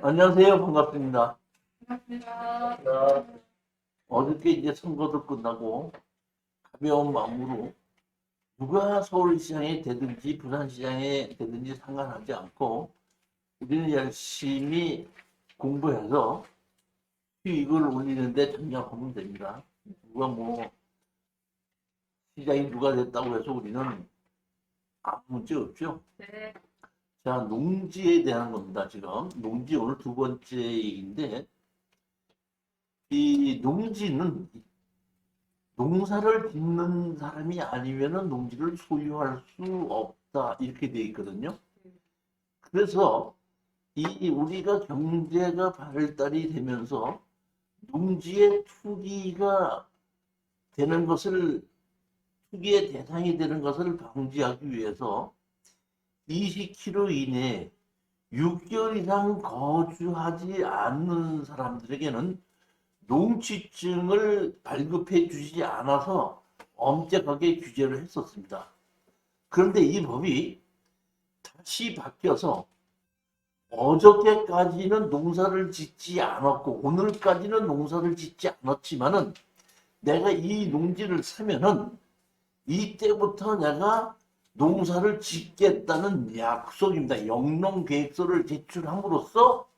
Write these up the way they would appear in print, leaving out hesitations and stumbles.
안녕하세요. 반갑습니다. 반갑습니다. 어저께 이제 선거도 끝나고 가벼운 마음으로 누가 서울시장이 되든지 부산시장이 되든지 상관하지 않고 우리는 열심히 공부해서 수익을 올리는데 전념하면 됩니다. 누가 뭐 시장이 누가 됐다고 해서 우리는 아무 문제 없죠. 네, 자, 농지에 대한 겁니다. 지금 농지 오늘 두 번째 얘기인데 이 농지는 농사를 짓는 사람이 아니면은 농지를 소유할 수 없다 이렇게 돼 있거든요. 그래서 이 우리가 경제가 발달이 되면서 농지의 투기가 되는 것을 투기의 대상이 되는 것을 방지하기 위해서 20km 이내에 6개월 이상 거주하지 않는 사람들에게는 농지증을 발급해 주지 않아서 엄격하게 규제를 했었습니다. 그런데 이 법이 다시 바뀌어서 어저께까지는 농사를 짓지 않았고 오늘까지는 농사를 짓지 않았지만은 내가 이 농지를 사면은 이때부터 내가 농사를 짓겠다는 약속입니다. 영농계획서를 제출함으로써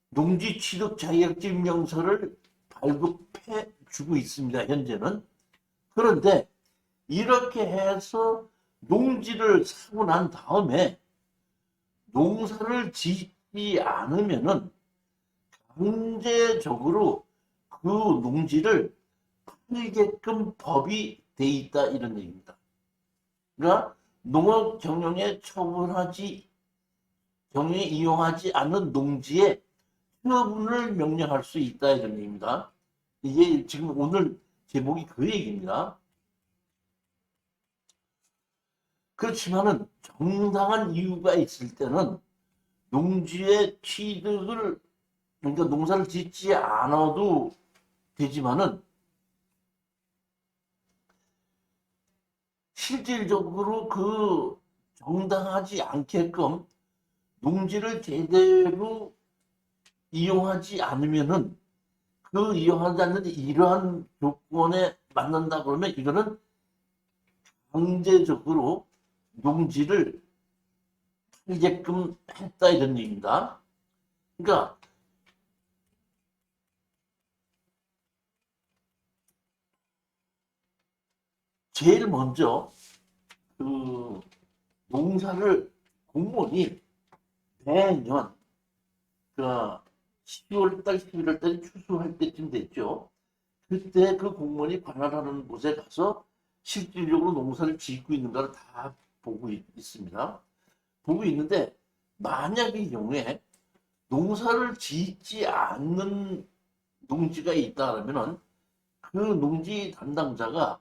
농지 취득 자격증명서를 발급해 주고 있습니다. 현재는. 그런데 이렇게 해서 농지를 사고 난 다음에 농사를 짓지 않으면은 강제적으로 그 농지를 팔게끔 법이 돼 있다 이런 얘기입니다. 그러니까 농업 경영에 이용하지 않는 농지에 처분을 명령할 수 있다 이런 얘기입니다. 이게 지금 오늘 제목이 그 얘기입니다. 그렇지만은 정당한 이유가 있을 때는 농지의 취득을 그러니까 농사를 짓지 않아도 되지만은 실질적으로 그 정당하지 않게끔 농지를 제대로 이용하지 않으면은 그 이용하지 않는 이러한 조건에 맞는다 그러면 이거는 강제적으로 농지를 팔게끔 했다 이런 얘기입니다. 그러니까 제일 먼저 그 농사를 공무원이 매년 그 10월 달, 11월 달에 추수할 때쯤 됐죠. 그때 그 공무원이 관할하는 곳에 가서 실질적으로 농사를 짓고 있는가를 다 보고 있습니다. 보고 있는데 만약의 경우에 농사를 짓지 않는 농지가 있다 그러면은 그 농지 담당자가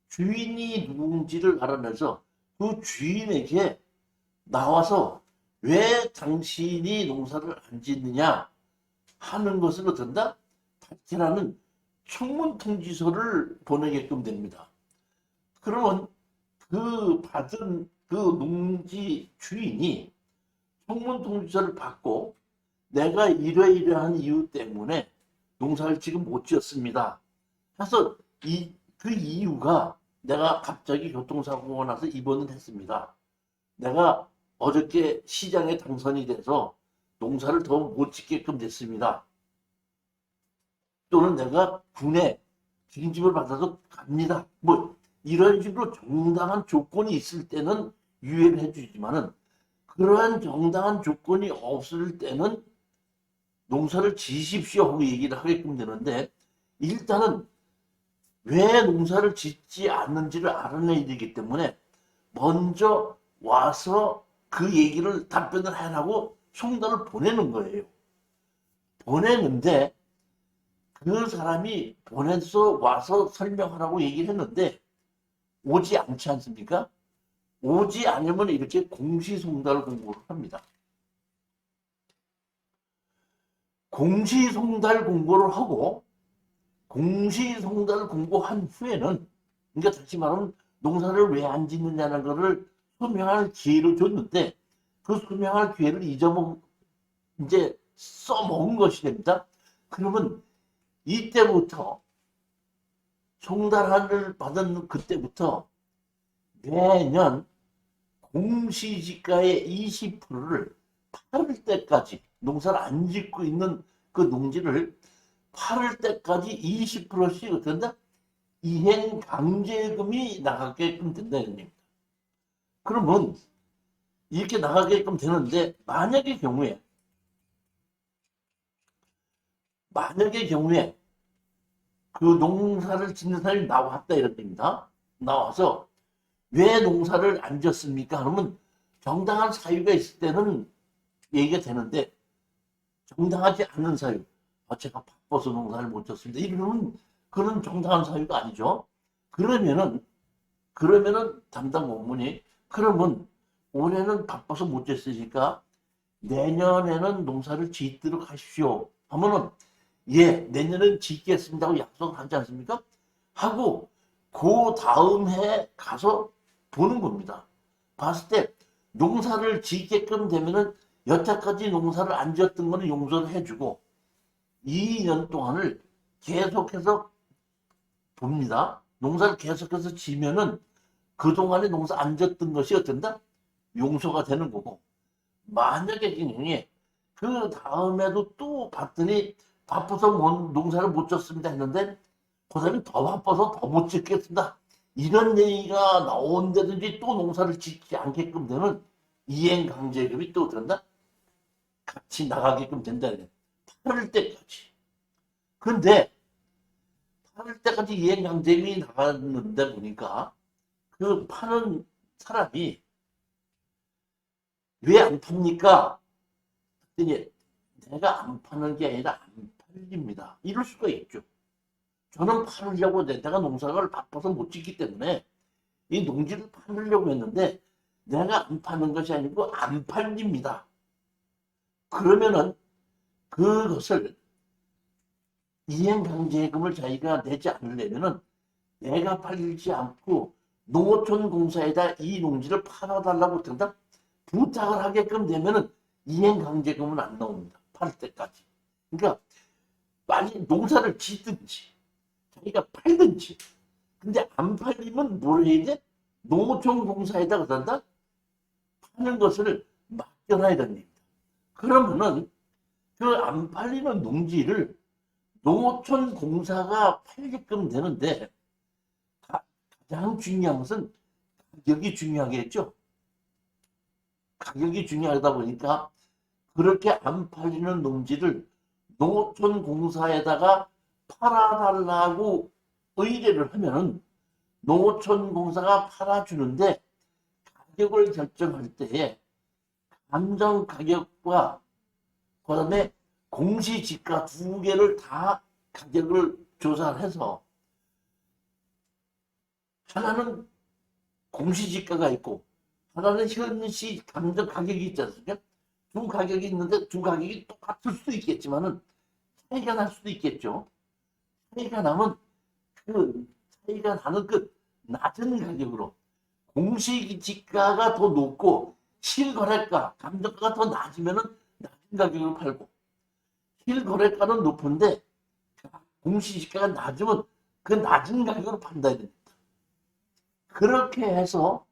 주인이 누군지를 알아내서 그 주인에게 나와서 왜 당신이 농사를 안 짓느냐 하는 것을 어떤다? 발제라는 청문 통지서를 보내게끔 됩니다. 그러면 그 받은 그 농지 주인이 청문 통지서를 받고 내가 이러이러한 이유 때문에 농사를 지금 못 지었습니다. 그래서 그 이유가 내가 갑자기 교통사고가 나서 입원을 했습니다. 내가 어저께 시장에 당선이 돼서 농사를 더 못 짓게끔 됐습니다. 또는 내가 군에 징집을 받아서 갑니다. 뭐 이런 식으로 정당한 조건이 있을 때는 유예를 해주지만은 그러한 정당한 조건이 없을 때는 농사를 지십시오 하고 얘기를 하게끔 되는데 일단은 왜 농사를 짓지 않는지를 알아내야 되기 때문에 먼저 와서 그 얘기를 답변을 해라고 송달을 보내는 거예요. 보내는데 그 사람이 보내서 와서 설명하라고 얘기를 했는데 오지 않지 않습니까? 오지 않으면 이렇게 공시송달 공고를 합니다. 공시송달 공고를 하고 공시송달 공고한 후에는 그러니까 다시 말하면 농사를 왜 안 짓느냐는 것을 소명할 기회를 줬는데 그 소명할 기회를 이제 써먹은 것이 됩니다. 그러면 이때부터 송달한을 받은 그때부터 매년 공시지가의 20%를 팔을 때까지 농사를 안 짓고 있는 그 농지를 팔을 때까지 20%씩 어떤다? 이행 강제금이 나가게끔 된다는 겁니다. 그러면 이렇게 나가게끔 되는데 만약의 경우에 그 농사를 짓는 사람이 나왔다 이런 겁니다. 나와서 왜 농사를 안 짓습니까? 그러면 정당한 사유가 있을 때는 얘기가 되는데 정당하지 않은 사유, 제가 바빠서 농사를 못 짓습니다. 이러면 그런 정당한 사유가 아니죠. 그러면은 담당 공무원이 그러면 올해는 바빠서 못 짓으니까 내년에는 농사를 짓도록 하십시오. 하면은 예, 내년은 짓겠습니다 하고 약속을 하지 않습니까? 하고 그 다음 해 가서 보는 겁니다. 봤을 때 농사를 짓게끔 되면은 여태까지 농사를 안 지었던 거는 용서를 해주고 2년 동안을 계속해서 봅니다. 농사를 계속해서 지면은 그동안에 농사 안 지었던 것이 어떤다? 용서가 되는 거고 만약에 경우에 그 다음에도 또 봤더니 바빠서 농사를 못 졌습니다 했는데 그 사람이 더 바빠서 더 못 짓겠습니다. 이런 얘기가 나온다든지 또 농사를 짓지 않게끔 되면 이행강제금이 또 어떤다? 같이 나가게끔 된다는 팔을 때까지. 근데 팔을 때까지 이행강제금이 나가는데 보니까 그 파는 사람이 왜 안 팝니까? 그랬더니 내가 안 파는 게 아니라 안 팔립니다. 이럴 수가 있죠. 저는 팔으려고 내가 농사를 바빠서 못 짓기 때문에 이 농지를 팔으려고 했는데 내가 안 파는 것이 아니고 안 팔립니다. 그러면은 그것을 이행강제금을 자기가 내지 않으려면은 내가 팔리지 않고 농어촌공사에다 이 농지를 팔아달라고 된다? 부탁을 하게끔 되면은 이행강제금은 안 나옵니다. 팔 때까지. 그러니까 빨리 농사를 짓든지 자기가 팔든지. 근데 안 팔리면 뭘 해야 돼? 농어촌공사에다 그런다? 파는 것을 맡겨놔야 됩니다. 그러면은 그 안 팔리는 농지를 농어촌공사가 팔게끔 되는데 가장 중요한 것은 가격이 중요하겠죠. 가격이 중요하다 보니까 그렇게 안 팔리는 농지를 농어촌공사에다가 팔아달라고 의뢰를 하면은 농어촌공사가 팔아주는데 가격을 결정할 때에 감정 가격과 그다음에 공시지가 두 개를 다 가격을 조사를 해서 하나는 공시지가가 있고 하나는 현시 감정 가격이 있지 않습니까? 두 가격이 있는데 두 가격이 똑같을 수도 있겠지만은 차이가 날 수도 있겠죠. 차이가 나면 그 차이가 나는 그 낮은 가격으로 공시지가가 더 높고 실거래가 감정가가 더 낮으면은 낮은 가격으로 팔고 실거래가는 높은데 공시지가가 낮으면 그 낮은 가격으로 판다 됩니다. 그렇게 해서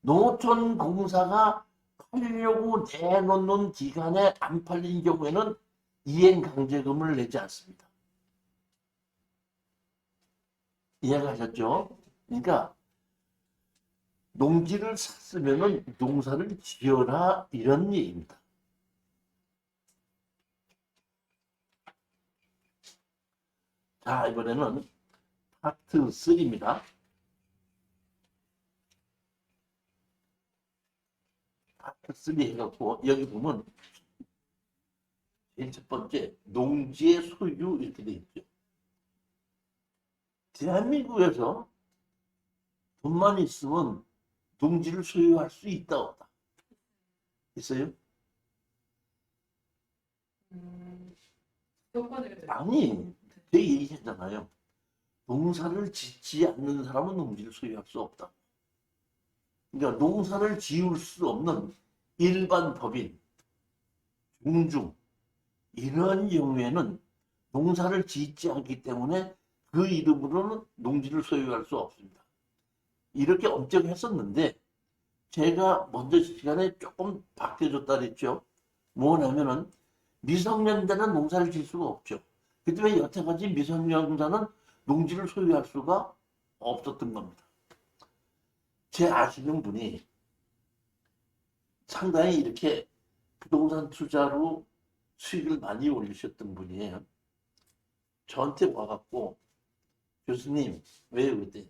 농어촌공사가 팔려고 내놓는 기간에 안 팔린 경우에는 이행강제금을 내지 않습니다. 이해가셨죠? 그러니까 농지를 샀으면 농사를 지어라 이런 얘기입니다. 자, 이번에는 파트 3입니다. 파트 3 해갖고 여기 보면 제일 첫 번째 농지의 소유 이렇게 돼 있죠. 대한민국에서 돈만 있으면 농지를 소유할 수 있다 없다? 있어요? 아니, 제 얘기했잖아요. 농사를 짓지 않는 사람은 농지를 소유할 수 없다. 그러니까 농사를 지을 수 없는 일반 법인, 공중 이런 경우에는 농사를 짓지 않기 때문에 그 이름으로는 농지를 소유할 수 없습니다. 이렇게 엄격했었는데 제가 먼저 시간에 조금 바뀌어졌다 그랬죠. 뭐냐면은 미성년자는 농사를 질 수가 없죠. 그 때문에 여태까지 미성년자는 농지를 소유할 수가 없었던 겁니다. 제 아시는 분이 상당히 이렇게 부동산 투자로 수익을 많이 올리셨던 분이에요. 저한테 와갖고 교수님 왜 그때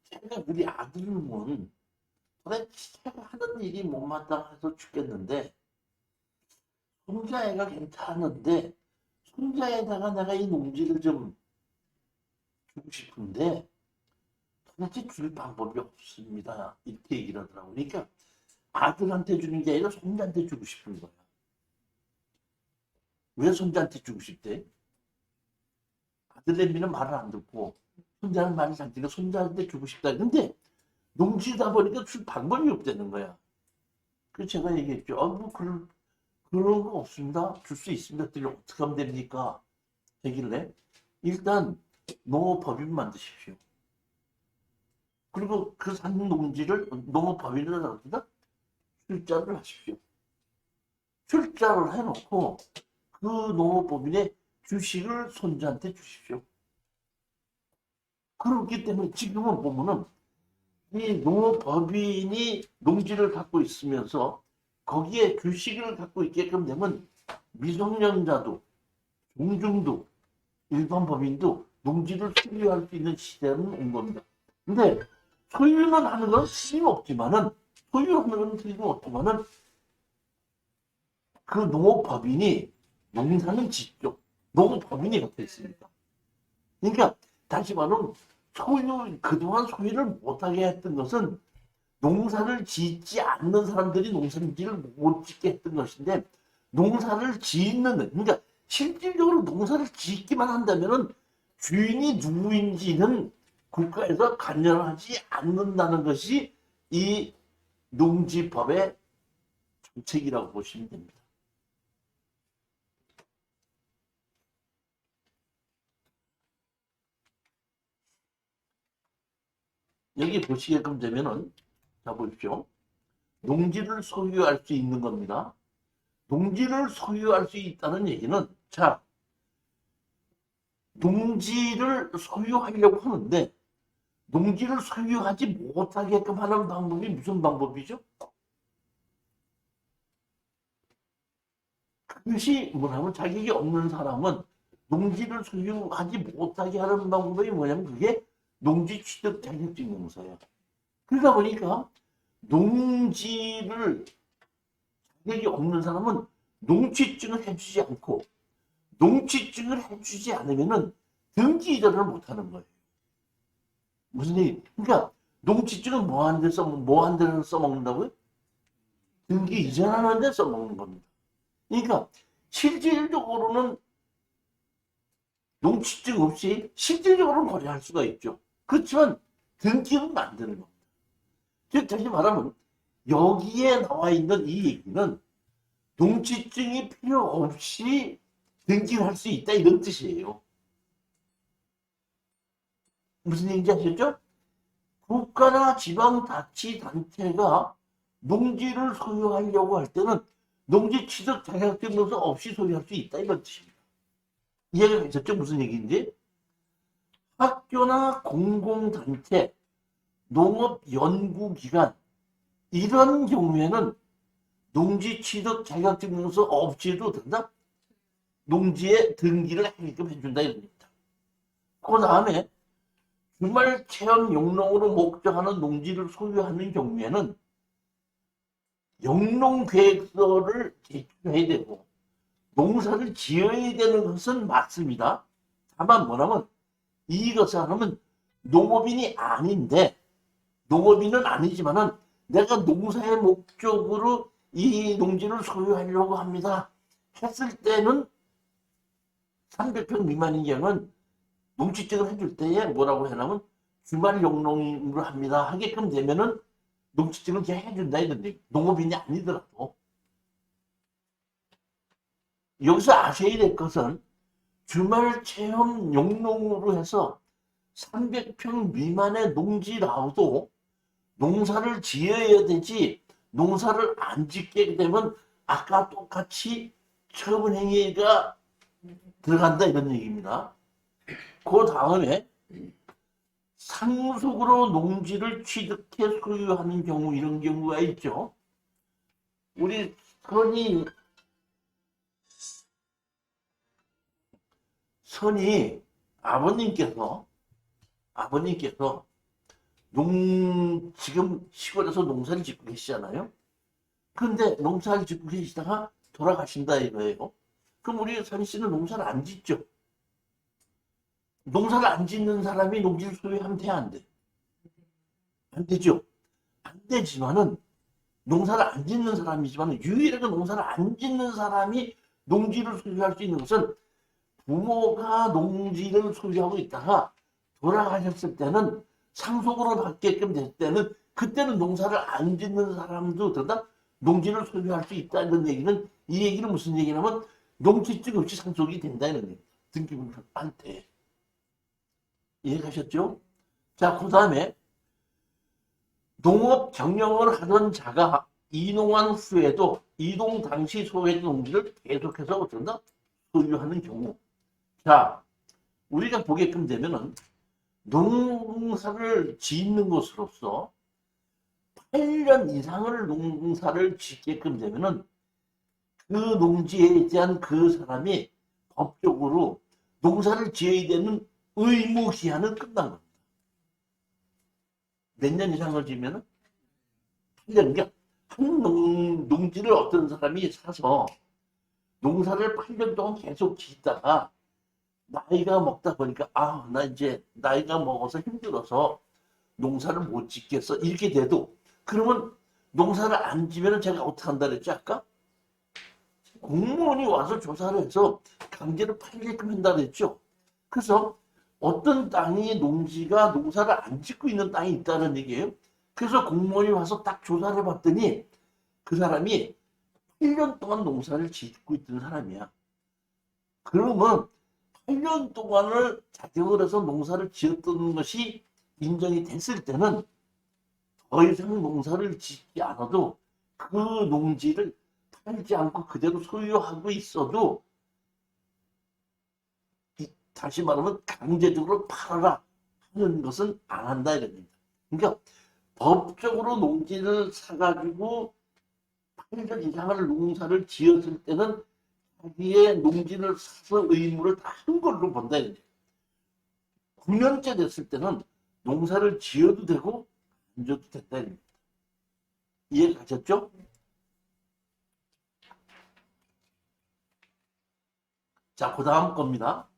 제가 우리 아들은 도대체 하는 일이 못마땅해서 죽겠는데 손자애가 괜찮은데 손자에다가 내가 이 농지를 좀 주고 싶은데 도대체 줄 방법이 없습니다. 이렇게 얘기를 하더라고요. 그러니까 아들한테 주는 게 아니라 손자한테 주고 싶은 거야. 왜 손자한테 주고 싶대? 아들내미는 말을 안 듣고 손자는 말을 잘 듣고 손자한테 주고 싶다. 근데 농지다 보니까 줄 방법이 없다는 거야. 그래서 제가 얘기했죠. 그런 거 없습니다. 줄 수 있습니다. 그랬더니 어떻게 하면 됩니까? 되길래 일단 농업법인 만드십시오. 그리고 그 산 농지를 농업법인을 나옵니다. 출자를 하십시오. 출자를 해놓고 그 농업법인의 주식을 손자한테 주십시오. 그렇기 때문에 지금은 보면은 이 농업법인이 농지를 갖고 있으면서 거기에 주식을 갖고 있게끔 되면 미성년자도 중중도 일반 법인도 농지를 소유할 수 있는 시대는 온 겁니다. 근데 소유는 하는 건 틀림없지만은 소유하는 건 틀림없지만은 그 농업법인이 농사는 짓죠. 농업법인이 gat아 있습니다. 그러니까 다시 말하면 그동안 소유를 못하게 했던 것은 농사를 짓지 않는 사람들이 농사를 못 짓게 했던 것인데 농사를 짓는, 그러니까 실질적으로 농사를 짓기만 한다면은 주인이 누구인지는 국가에서 관여하지 않는다는 것이 이 농지법의 정책이라고 보시면 됩니다. 여기 보시게끔 되면은, 자 보십시오. 농지를 소유할 수 있는 겁니다. 농지를 소유할 수 있다는 얘기는, 자, 농지를 소유하려고 하는데, 농지를 소유하지 못하게끔 하는 방법이 무슨 방법이죠? 그것이 뭐냐면, 자격이 없는 사람은 농지를 소유하지 못하게 하는 방법이 뭐냐면, 그게 농지 취득 자격증 공사예요. 그러다 보니까 농지를 자격이 없는 사람은 농취증을 해주지 않고 농취증을 해주지 않으면은 등기 이전을 못하는 거예요. 무슨 얘기? 그러니까 농취증은 뭐 하는 데서 써먹는다고요? 등기 이전하는 데 써먹는 겁니다. 그러니까 실질적으로는 농취증 없이 실질적으로는 거래할 수가 있죠. 그렇지만 등기는 만드는 겁니다. 즉 다시 말하면 여기에 나와 있는 이 얘기는 농취증이 필요 없이 등기를 할 수 있다 이런 뜻이에요. 무슨 얘기인지 아시죠? 국가나 지방자치단체가 농지를 소유하려고 할 때는 농지 취득 자격증명서 없이 소유할 수 있다 이런 뜻입니다. 이해가 되셨죠? 무슨 얘기인지? 학교나 공공단체, 농업연구기관 이런 경우에는 농지 취득 자격증명서 없이도 된다? 농지에 등기를 하게끔 해준다 이럽니다. 그 다음에 주말 체험 영농으로 목적하는 농지를 소유하는 경우에는 영농계획서를 제출해야 되고 농사를 지어야 되는 것은 맞습니다. 다만 뭐냐면 이것을 하면 농업인이 아닌데 농업인은 아니지만은 내가 농사의 목적으로 이 농지를 소유하려고 합니다. 했을 때는 300평 미만인 경우는 농취증을 해줄 때에 뭐라고 해놓으면 주말 영농으로 합니다. 하게끔 되면은 농취증을 그냥 해준다 이런데 농업인이 아니더라도 여기서 아셔야 될 것은 주말 체험 용농으로 해서 300평 미만의 농지라도 농사를 지어야 되지, 농사를 안 짓게 되면 아까 똑같이 처분행위가 들어간다 이런 얘기입니다. 그 다음에 상속으로 농지를 취득해 소유하는 경우, 이런 경우가 있죠. 우리 선이 아버님께서 지금 시골에서 농사를 짓고 계시잖아요. 근데 농사를 짓고 계시다가 돌아가신다 이거예요. 그럼 우리 선희 씨는 농사를 안 짓죠. 농사를 안 짓는 사람이 농지를 소유하면 돼, 안 돼? 안 되죠. 안 되지만은 농사를 안 짓는 사람이지만 유일하게 농사를 안 짓는 사람이 농지를 소유할 수 있는 것은 부모가 농지를 소유하고 있다가 돌아가셨을 때는 상속으로 받게끔 될 때는 그때는 농사를 안 짓는 사람도 그러다 농지를 소유할 수 있다 이런 얘기는, 이 얘기는 무슨 얘기냐면 농지증 없이 상속이 된다는 얘기. 등기부한테. 이해가셨죠? 자, 그 다음에 농업 경영을 하던 자가 이농한 후에도 이동 당시 소유했던 농지를 계속해서 어쩐다? 소유하는 경우. 자, 우리가 보게끔 되면은 농사를 짓는 것으로서 8년 이상을 농사를 짓게끔 되면은 그 농지에 대한 그 사람이 법적으로 농사를 지어야 되는 의무 기한은 끝난 겁니다. 몇 년 이상을 지면은 8년, 그러니까 한 농지를 어떤 사람이 사서 농사를 8년 동안 계속 짓다가 나이가 먹다 보니까 나 이제 나이가 먹어서 힘들어서 농사를 못 짓겠어 이렇게 돼도, 그러면 농사를 안 지면은 제가 어떻게 한다 그랬지 아까? 공무원이 와서 조사를 해서 강제로 팔게끔 한다 그랬죠. 그래서 어떤 땅이 농지가 농사를 안 짓고 있는 땅이 있다는 얘기예요. 그래서 공무원이 와서 딱 조사를 해봤더니 그 사람이 8년 동안 농사를 짓고 있던 사람이야. 그러면 8년 동안을 자격을 해서 농사를 지었던 것이 인정이 됐을 때는 더 이상 농사를 짓지 않아도 그 농지를 팔지 않고 그대로 소유하고 있어도, 다시 말하면 강제적으로 팔아라 하는 것은 안 한다 이런 얘기입니다. 그러니까 법적으로 농지를 사가지고 8년 이상을 농사를 지었을 때는 자기의 농지를 사서 의무를 다 한 걸로 본다 이런 얘기예요. 9년째 됐을 때는 농사를 지어도 되고 안 지어도 됐다 이런 얘기입니다. 이해 가셨죠? 자, 그 다음 겁니다.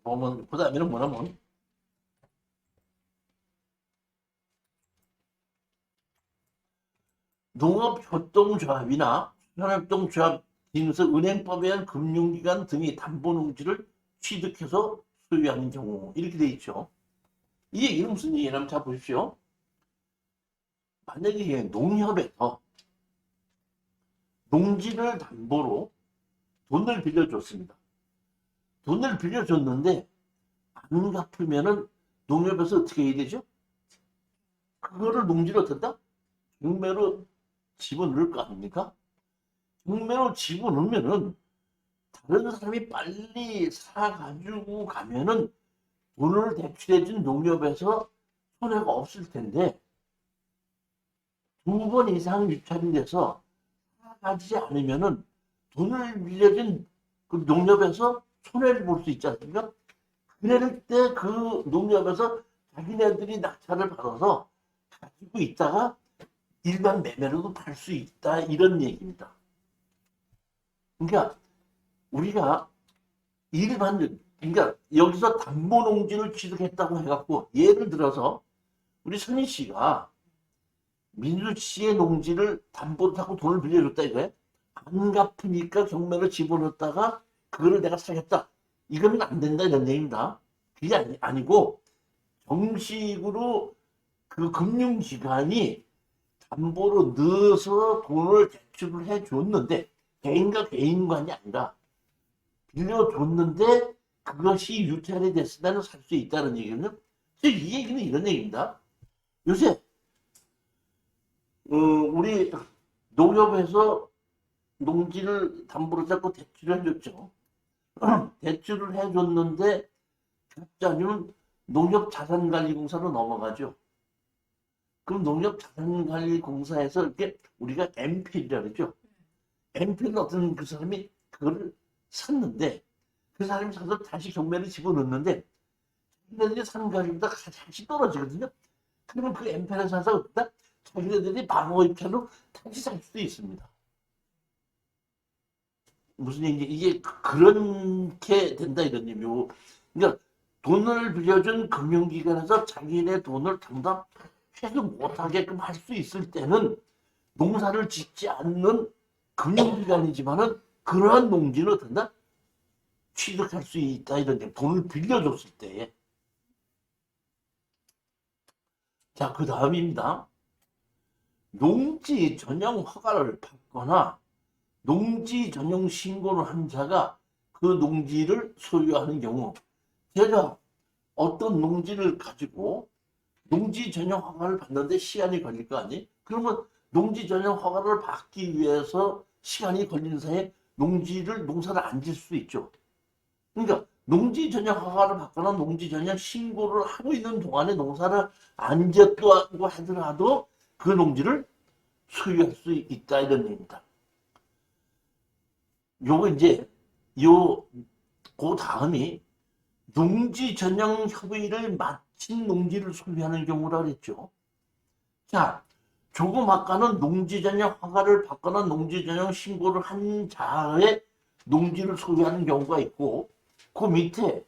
보면, 그 다음에는 뭐냐면, 농업협동조합이나 수산협동조합 등에서 은행법에 의한 금융기관 등이 담보농지를 취득해서 소유하는 경우, 이렇게 돼 있죠. 이 얘기는 무슨 얘기냐면, 자 보십시오. 만약에 농협에서 농지를 담보로 돈을 빌려줬습니다. 돈을 빌려줬는데 안 갚으면은 농협에서 어떻게 해야 되죠? 그거를 농지로 어다 경매로 집어넣을 거 아닙니까? 경매로 집어넣으면은 다른 사람이 빨리 사가지고 가면은 돈을 대출해준 농협에서 손해가 없을 텐데, 2번 이상 유찰이 돼서 사가지 않으면은 돈을 빌려준 그 농협에서 손해를 볼 수 있지 않습니까? 그럴 때 그 농협에서 자기네들이 낙찰을 받아서 가지고 있다가 일반 매매로도 팔 수 있다 이런 얘기입니다. 그러니까 우리가 그러니까 여기서 담보농지를 취득했다고 해갖고 예를 들어서 우리 선희 씨가 민수 씨의 농지를 담보로 타고 돈을 빌려줬다 이거예요. 안 갚으니까 경매로 집어넣었다가 그거를 내가 사겠다. 이거는 안 된다 이런 얘기입니다. 그게 아니고 정식으로 그 금융기관이 담보로 넣어서 돈을 대출을 해줬는데 개인과 개인관이 아니라 빌려줬는데 그것이 유찰이 됐을 때는 살 수 있다는 얘기거든요. 이 얘기는 이런 얘기입니다. 요새 우리 농협에서 농지를 담보로 잡고 대출을 해줬죠. 대출을 해줬는데 갑자기는 농협자산관리공사로 넘어가죠. 그럼 농협자산관리공사에서 이렇게 우리가 MP라고 그러죠. MP는 어떤 그 사람이 그거를 샀는데 그 사람이 사서 다시 경매를 집어넣는데 자기네들이 산 가격보다 다시 떨어지거든요. 그러면 그 MP를 사서 자기네들이 방어 입찰로 다시 살 수도 있습니다. 무슨 얘기, 이게 그렇게 된다 이런 얘기고. 그러니까 돈을 빌려준 금융기관에서 자기네 돈을 당당해서 못하게끔 할 수 있을 때는 농사를 짓지 않는 금융기관이지만은 그러한 농지는 어떤다? 취득할 수 있다 이런 얘기. 돈을 빌려줬을 때에. 자, 그 다음입니다. 농지 전용 허가를 받거나 농지 전용 신고를 한 자가 그 농지를 소유하는 경우, 제가 어떤 농지를 가지고 농지 전용 허가를 받는데 시간이 걸릴 거 아니? 그러면 농지 전용 허가를 받기 위해서 시간이 걸리는 사이에 농사를 안 질 수 있죠. 그러니까 농지 전용 허가를 받거나 농지 전용 신고를 하고 있는 동안에 농사를 안 짓고 하더라도 그 농지를 소유할 수 있다 이런 얘기입니다. 요거 이제 그 다음이 농지 전용 협의를 마친 농지를 소유하는 경우라 그랬죠. 자, 조금 아까는 농지 전용 허가를 받거나 농지 전용 신고를 한 자의 농지를 소유하는 경우가 있고, 그 밑에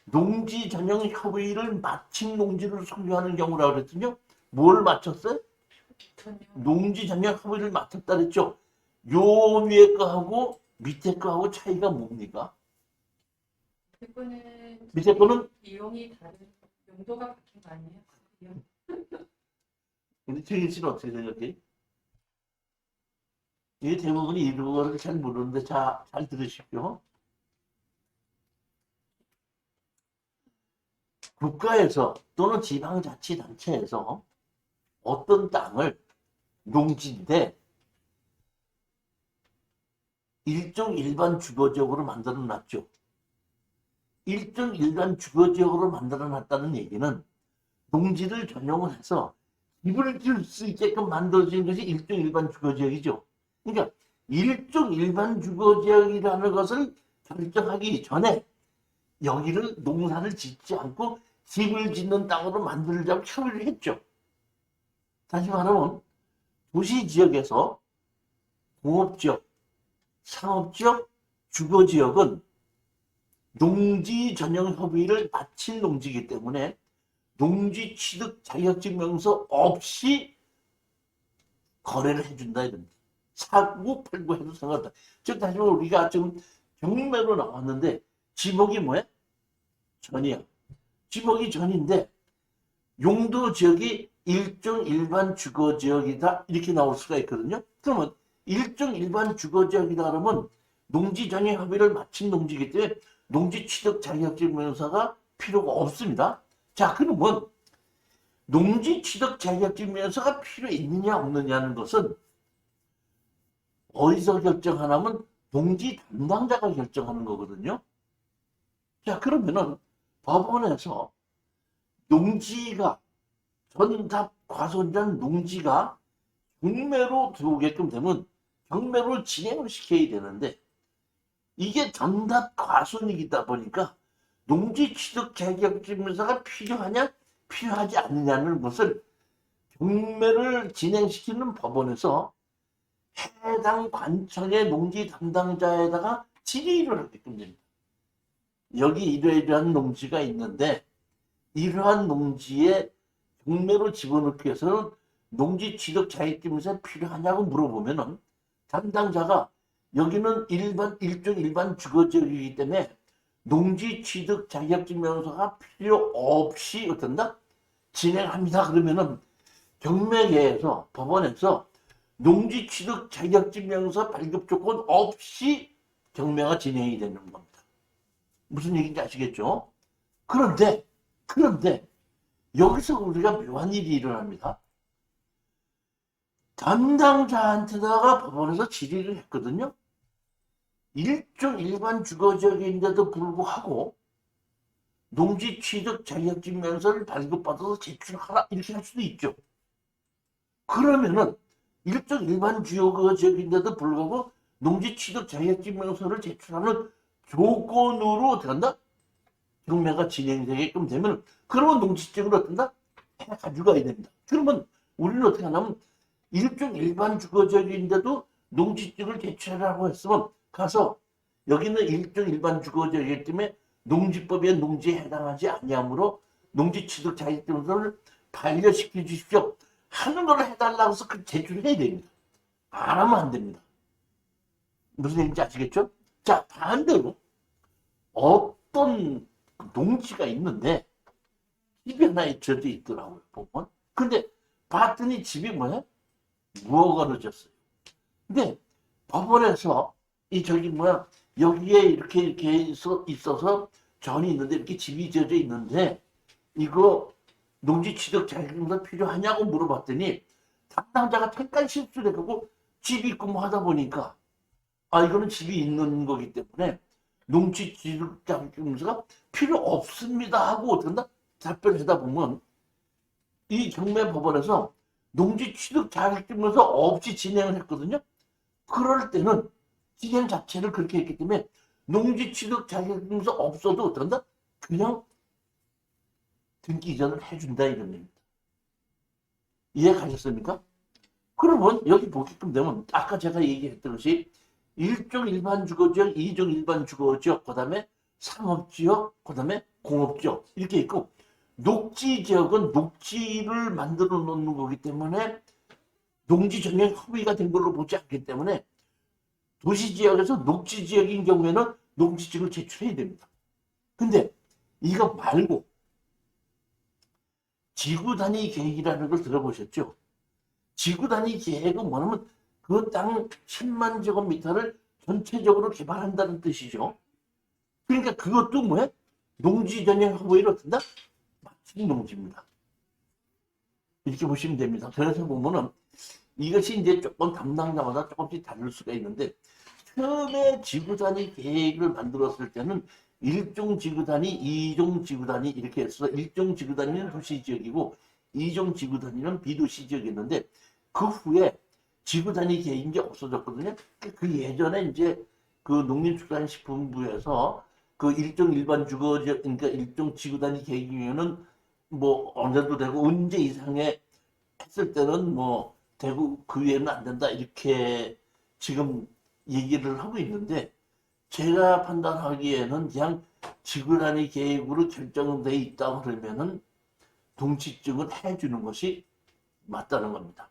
농지 전용 협의를 마친 농지를 소유하는 경우라 그랬거든요. 뭘 마쳤어요? 농지 전용 협의를 마쳤다 그랬죠. 요 위에 거하고 밑에 거하고 차이가 뭡니까? 밑에 거는 비용이 다른 용도가 바뀐 거 아니에요? 우리 최인 씨는 어떻게 생각해? 이게 대부분이 이거를 잘 모르는데 잘 들으십시오. 국가에서 또는 지방자치단체에서 어떤 땅을 농지인데 일종 일반 주거지역으로 만들어 놨죠. 일종 일반 주거지역으로 만들어 놨다는 얘기는 농지를 전용을 해서 집을 지을 수 있게끔 만들어진 것이 일종 일반 주거지역이죠. 그러니까 일종 일반 주거지역이라는 것을 결정하기 전에 여기를 농사를 짓지 않고 집을 짓는 땅으로 만들자고 협의를 했죠. 다시 말하면 도시지역에서 공업지역, 상업지역, 주거지역은 농지 전용 협의를 마친 농지이기 때문에 농지 취득 자격증명서 없이 거래를 해준다 이런. 사고 팔고 해도 상관없다. 즉 다시 말하면 우리가 지금 경매로 나왔는데 지목이 뭐야? 전이야. 지목이 전인데 용도 지역이 일종 일반 주거 지역이다 이렇게 나올 수가 있거든요. 그러면 일종 일반 주거 지역이다 그러면 농지 전용 협의를 마친 농지이기 때문에 농지 취득 자격증명서가 필요가 없습니다. 자, 그러면 농지 취득 자격증명서가 필요 있느냐 없느냐는 것은 어디서 결정하냐면 농지 담당자가 결정하는 거거든요. 자, 그러면은 법원에서 농지가 전답 과소한 농지가 경매로 들어오게끔 되면 경매를 진행을 시켜야 되는데 이게 전답 과손이다 보니까 농지 취득 자격증명서가 필요하냐 필요하지 않느냐는 것을 경매를 진행시키는 법원에서 해당 관청의 농지 담당자에다가 질의를 하게끔 됩니다. 여기 이러이러한 농지가 있는데 이러한 농지에 경매로 집어넣기 위해서는 농지 취득 자격증명서 필요하냐고 물어보면은 담당자가 여기는 일종 일반 주거지역이기 때문에 농지 취득 자격증명서가 필요 없이 어떤다? 진행합니다. 그러면은 경매계에서 법원에서 농지 취득 자격증명서 발급 조건 없이 경매가 진행이 되는 겁니다. 무슨 얘기인지 아시겠죠? 그런데 여기서 우리가 묘한 일이 일어납니다. 담당자한테다가 법원에서 질의를 했거든요. 일종 일반 주거지역인데도 불구하고 농지 취득 자격증명서를 발급받아서 제출하라 이렇게 할 수도 있죠. 그러면은 일종 일반 주거지역인데도 불구하고 농지 취득 자격증명서를 제출하는 조건으로 어떻게 한다? 경매가 진행되게끔 되면 그러면 농지증을 어떤다? 해 가져가야 됩니다. 그러면 우리는 어떻게 하냐면 일종 일반 주거지역인데도 농지증을 제출하라고 했으면 가서 여기는 일종 일반 주거지역이기 때문에 농지법에 농지에 해당하지 아니하므로 농지 취득 자격증서를 반려시켜 주십시오 하는 걸 해달라고 해서 그 제출해야 됩니다. 안 하면 안 됩니다. 무슨 얘기인지 아시겠죠? 자, 반대로 어떤 농지가 있는데 집이 하나 저도 있더라고요, 보면. 근데 봤더니 집이 뭐야? 무허가로 졌어요. 근데 법원에서 이 저기 뭐야 여기에 이렇게 있어서 전이 있는데 이렇게 집이 지어져 있는데 이거 농지 취득 자격증서 필요하냐고 물어봤더니 담당자가 잠깐 실수를 해가지고 집이 있고 뭐 하다 보니까 아 이거는 집이 있는 거기 때문에 농지 취득 자격증서가 필요 없습니다 하고 어떤다 답변을 하다 보면 이 경매법원에서 농지 취득 자격증서 없이 진행을 했거든요. 그럴 때는 진행 자체를 그렇게 했기 때문에 농지 취득 자격증서 없어도 어떤다? 그냥 등기 이전을 해준다 이런 얘기입니다. 이해 가셨습니까? 그러면 여기 보게끔 되면 아까 제가 얘기했던 것이 1종 일반 주거지역, 2종 일반 주거지역, 그 다음에 상업지역, 그 다음에 공업지역 이렇게 있고 녹지지역은 녹지를 만들어 놓는 거기 때문에 농지 전용 허위가 된 걸로 보지 않기 때문에 도시지역에서 녹지지역인 경우에는 농지증을 제출해야 됩니다. 근데 이거 말고 지구단위 계획이라는 걸 들어보셨죠? 지구단위 계획은 뭐냐면 그 땅 10만 제곱미터를 전체적으로 개발한다는 뜻이죠. 그러니까 그것도 뭐야? 농지 전용 허위를 얻는다? 마침 농지입니다. 이렇게 보시면 됩니다. 그래서 보면은 이것이 이제 조금 담당자마다 조금씩 다를 수가 있는데 처음에 지구단위 계획을 만들었을 때는 1종 지구단위, 2종 지구단위 이렇게 해서 1종 지구단위는 도시지역이고 2종 지구단위는 비도시지역이었는데 그 후에 지구단위 계획인 게 없어졌거든요. 그 예전에 이제 그 농림축산식품부에서 그 일종 일반 주거지역, 그러니까 일종 지구단위 계획이면은 뭐 언제도 되고 언제 이상에 했을 때는 뭐 되고 그 위에는 안 된다 이렇게 지금 얘기를 하고 있는데 제가 판단하기에는 그냥 지구단위 계획으로 결정돼 있다 그러면은 동치증을 해주는 것이 맞다는 겁니다.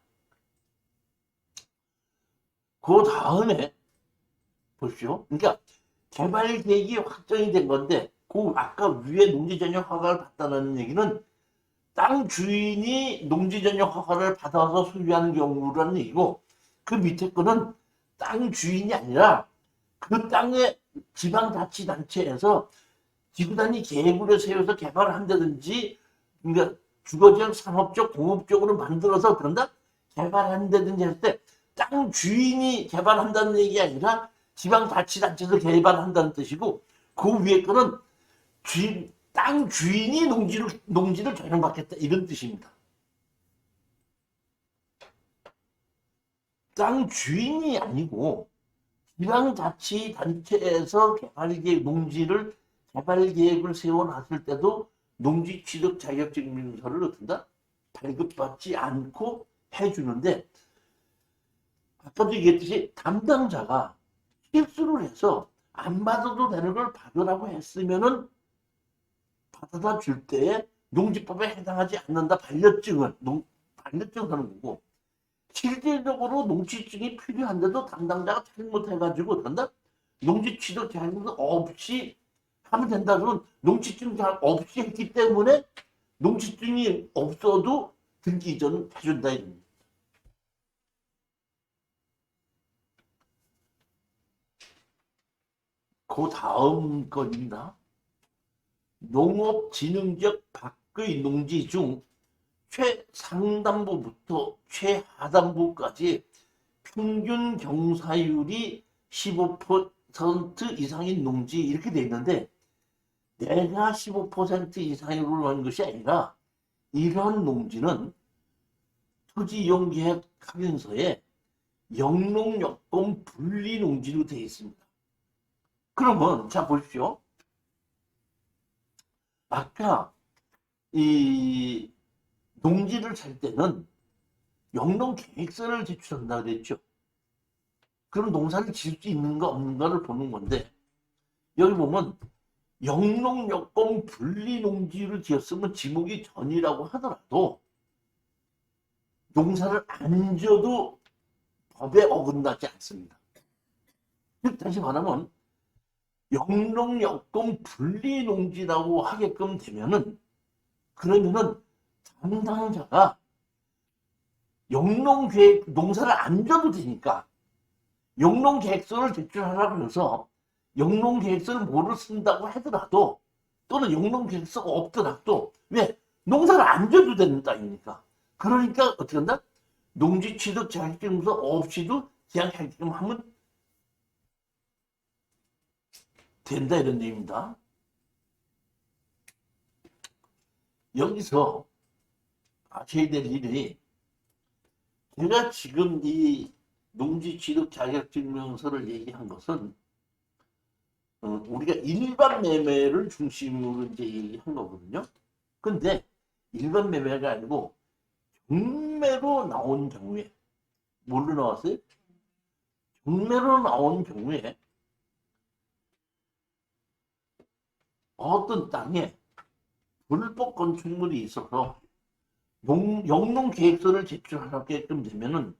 그 다음에 보십시오. 그러니까 개발 계획이 확정이 된 건데 그 아까 위에 농지 전용 허가를 받다는 얘기는 땅 주인이 농지 전용 허가를 받아서 소유하는 경우라는 얘기고 그 밑에 거는 땅 주인이 아니라 그 땅의 지방자치단체에서 지구단위 계획으로 세워서 개발을 한다든지 그러니까 주거지역 상업적 공업적으로 만들어서 그런다 개발한다든지 할 때 땅 주인이 개발한다는 얘기 아니라 지방자치단체에서 개발한다는 뜻이고 그 위에 거는 땅 주인이 농지를 전용받겠다 이런 뜻입니다. 땅 주인이 아니고 지방자치단체에서 개발 계획을 세워놨을 때도 농지 취득 자격증명서를 얻는다 발급받지 않고 해주는데 아까도 얘기했듯이 담당자가 실수를 해서 안 받아도 되는 걸 받으라고 했으면은 받아다 줄 때에 농지법에 해당하지 않는다 반려증을 반려증 하는 거고 실질적으로 농지증이 필요한데도 담당자가 잘못해가지고 그런다 농지 취득 자격증 없이 하면 된다 그러면 농지증 없이 했기 때문에 농지증이 없어도 등기 이전을 해준다 이겁니다. 그 다음 건입니다. 농업진흥지역 밖의 농지 중 최상단부부터 최하단부까지 평균 경사율이 15% 이상인 농지 이렇게 돼 있는데 내가 15% 이상으로 하는 것이 아니라 이러한 농지는 토지이용계획 합의서에 영농여건 분리농지로 되어 있습니다. 그러면 자 보십시오. 아까 이 농지를 살 때는 영농계획서를 제출한다 그랬죠. 그럼 농사를 지을 수 있는가 없는가를 보는 건데 여기 보면 영농여건 분리농지를 지었으면 지목이 전이라고 하더라도 농사를 안 지어도 법에 어긋나지 않습니다. 즉 다시 말하면 영농여건 분리농지라고 하게끔 되면은 그러면은 담당자가 영농계획 농사를 안 져도 되니까 영농계획서를 제출하라고 해서 영농계획서를 뭐를 쓴다고 하더라도 또는 영농계획서가 없더라도 왜? 농사를 안 져도 되는 땅이니까. 그러니까 어떻게 한다? 농지 취득 자격증서 없이도 계약 자격증하면 된다 이런 얘기입니다. 여기서 아셔야 될 일이 제가 지금 이 농지 취득 자격증명서를 얘기한 것은 우리가 일반 매매를 중심으로 이제 얘기한 거거든요. 근데 일반 매매가 아니고 경매로 나온 경우에 뭘로 나왔어요? 경매로 나온 경우에 어떤 땅에 불법 건축물이 있어서 영농계획서를 제출하게끔 되면은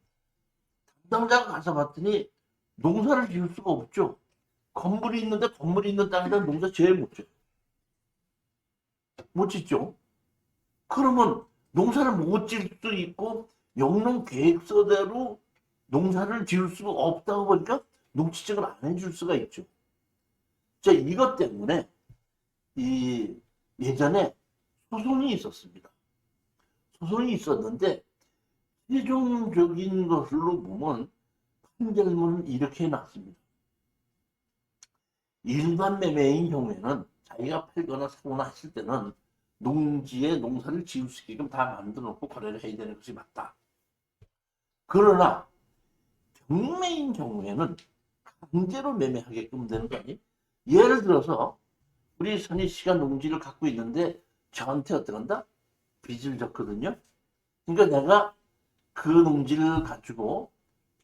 담당자가 가서 봤더니 농사를 지을 수가 없죠. 건물이 있는데 건물이 있는 땅에다 농사 지어야 못 지어요. 못 짓죠. 그러면 농사를 못 지을 수도 있고 영농계획서대로 농사를 지을 수가 없다고 보니까 농지증을 안 해줄 수가 있죠. 자, 이것 때문에 예전에 소송이 있었습니다. 소송이 있었는데 최종적인 것으로 보면 판결문은 이렇게 났습니다. 일반 매매인 경우에는 자기가 팔거나 사거나 했을 때는 농지에 농사를 지을 수 있게끔 다 만들어 놓고 거래를 해야 되는 것이 맞다. 그러나 경매인 경우에는 강제로 매매하게끔 되는 거 아니에요? 예를 들어서 우리 선희 씨가 농지를 갖고 있는데 저한테 어떻게 한다? 빚을 졌거든요. 그러니까 내가 그 농지를 가지고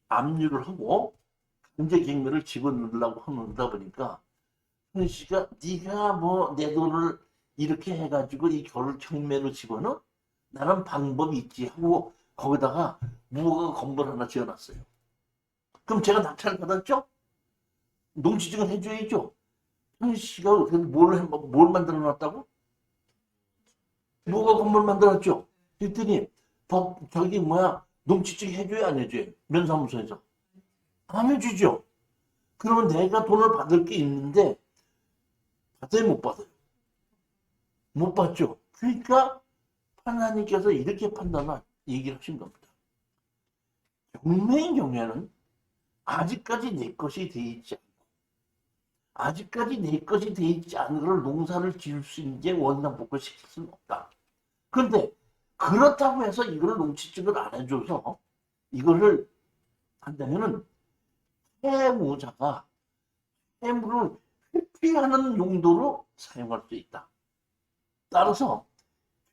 압류를 하고 강제 경매를 집어넣으려고 하다 보니까 선희 씨가 네가 뭐 내 돈을 이렇게 해가지고 이 겨를 경매로 집어넣어? 나는 방법이 있지 하고 거기다가 무허가 건물 하나 지어놨어요. 그럼 제가 낙찰을 받았죠? 농지증을 해줘야죠. 선희 씨가 뭘 만들어 놨다고? 무허가 건물 만들었죠? 그랬더니 저기 농지증 해줘야 안 해줘요? 면사무소에서. 안 해주죠. 그러면 내가 돈을 받을 게 있는데 받아요, 못 받아요? 못 받죠. 그러니까 하나님께서 이렇게 판단한 얘기를 하신 겁니다. 경매인 경우에는 아직까지 내 것이 돼 있지 않고 아직까지 내 것이 돼 있지 않은 걸 농사를 지을 수 있게 원상복구 시킬 수는 없다. 그런데 그렇다고 해서 이걸 농지증을 안 해줘서 이거를 한다면은 채무자가 채무를 회피하는 용도로 사용할 수 있다. 따라서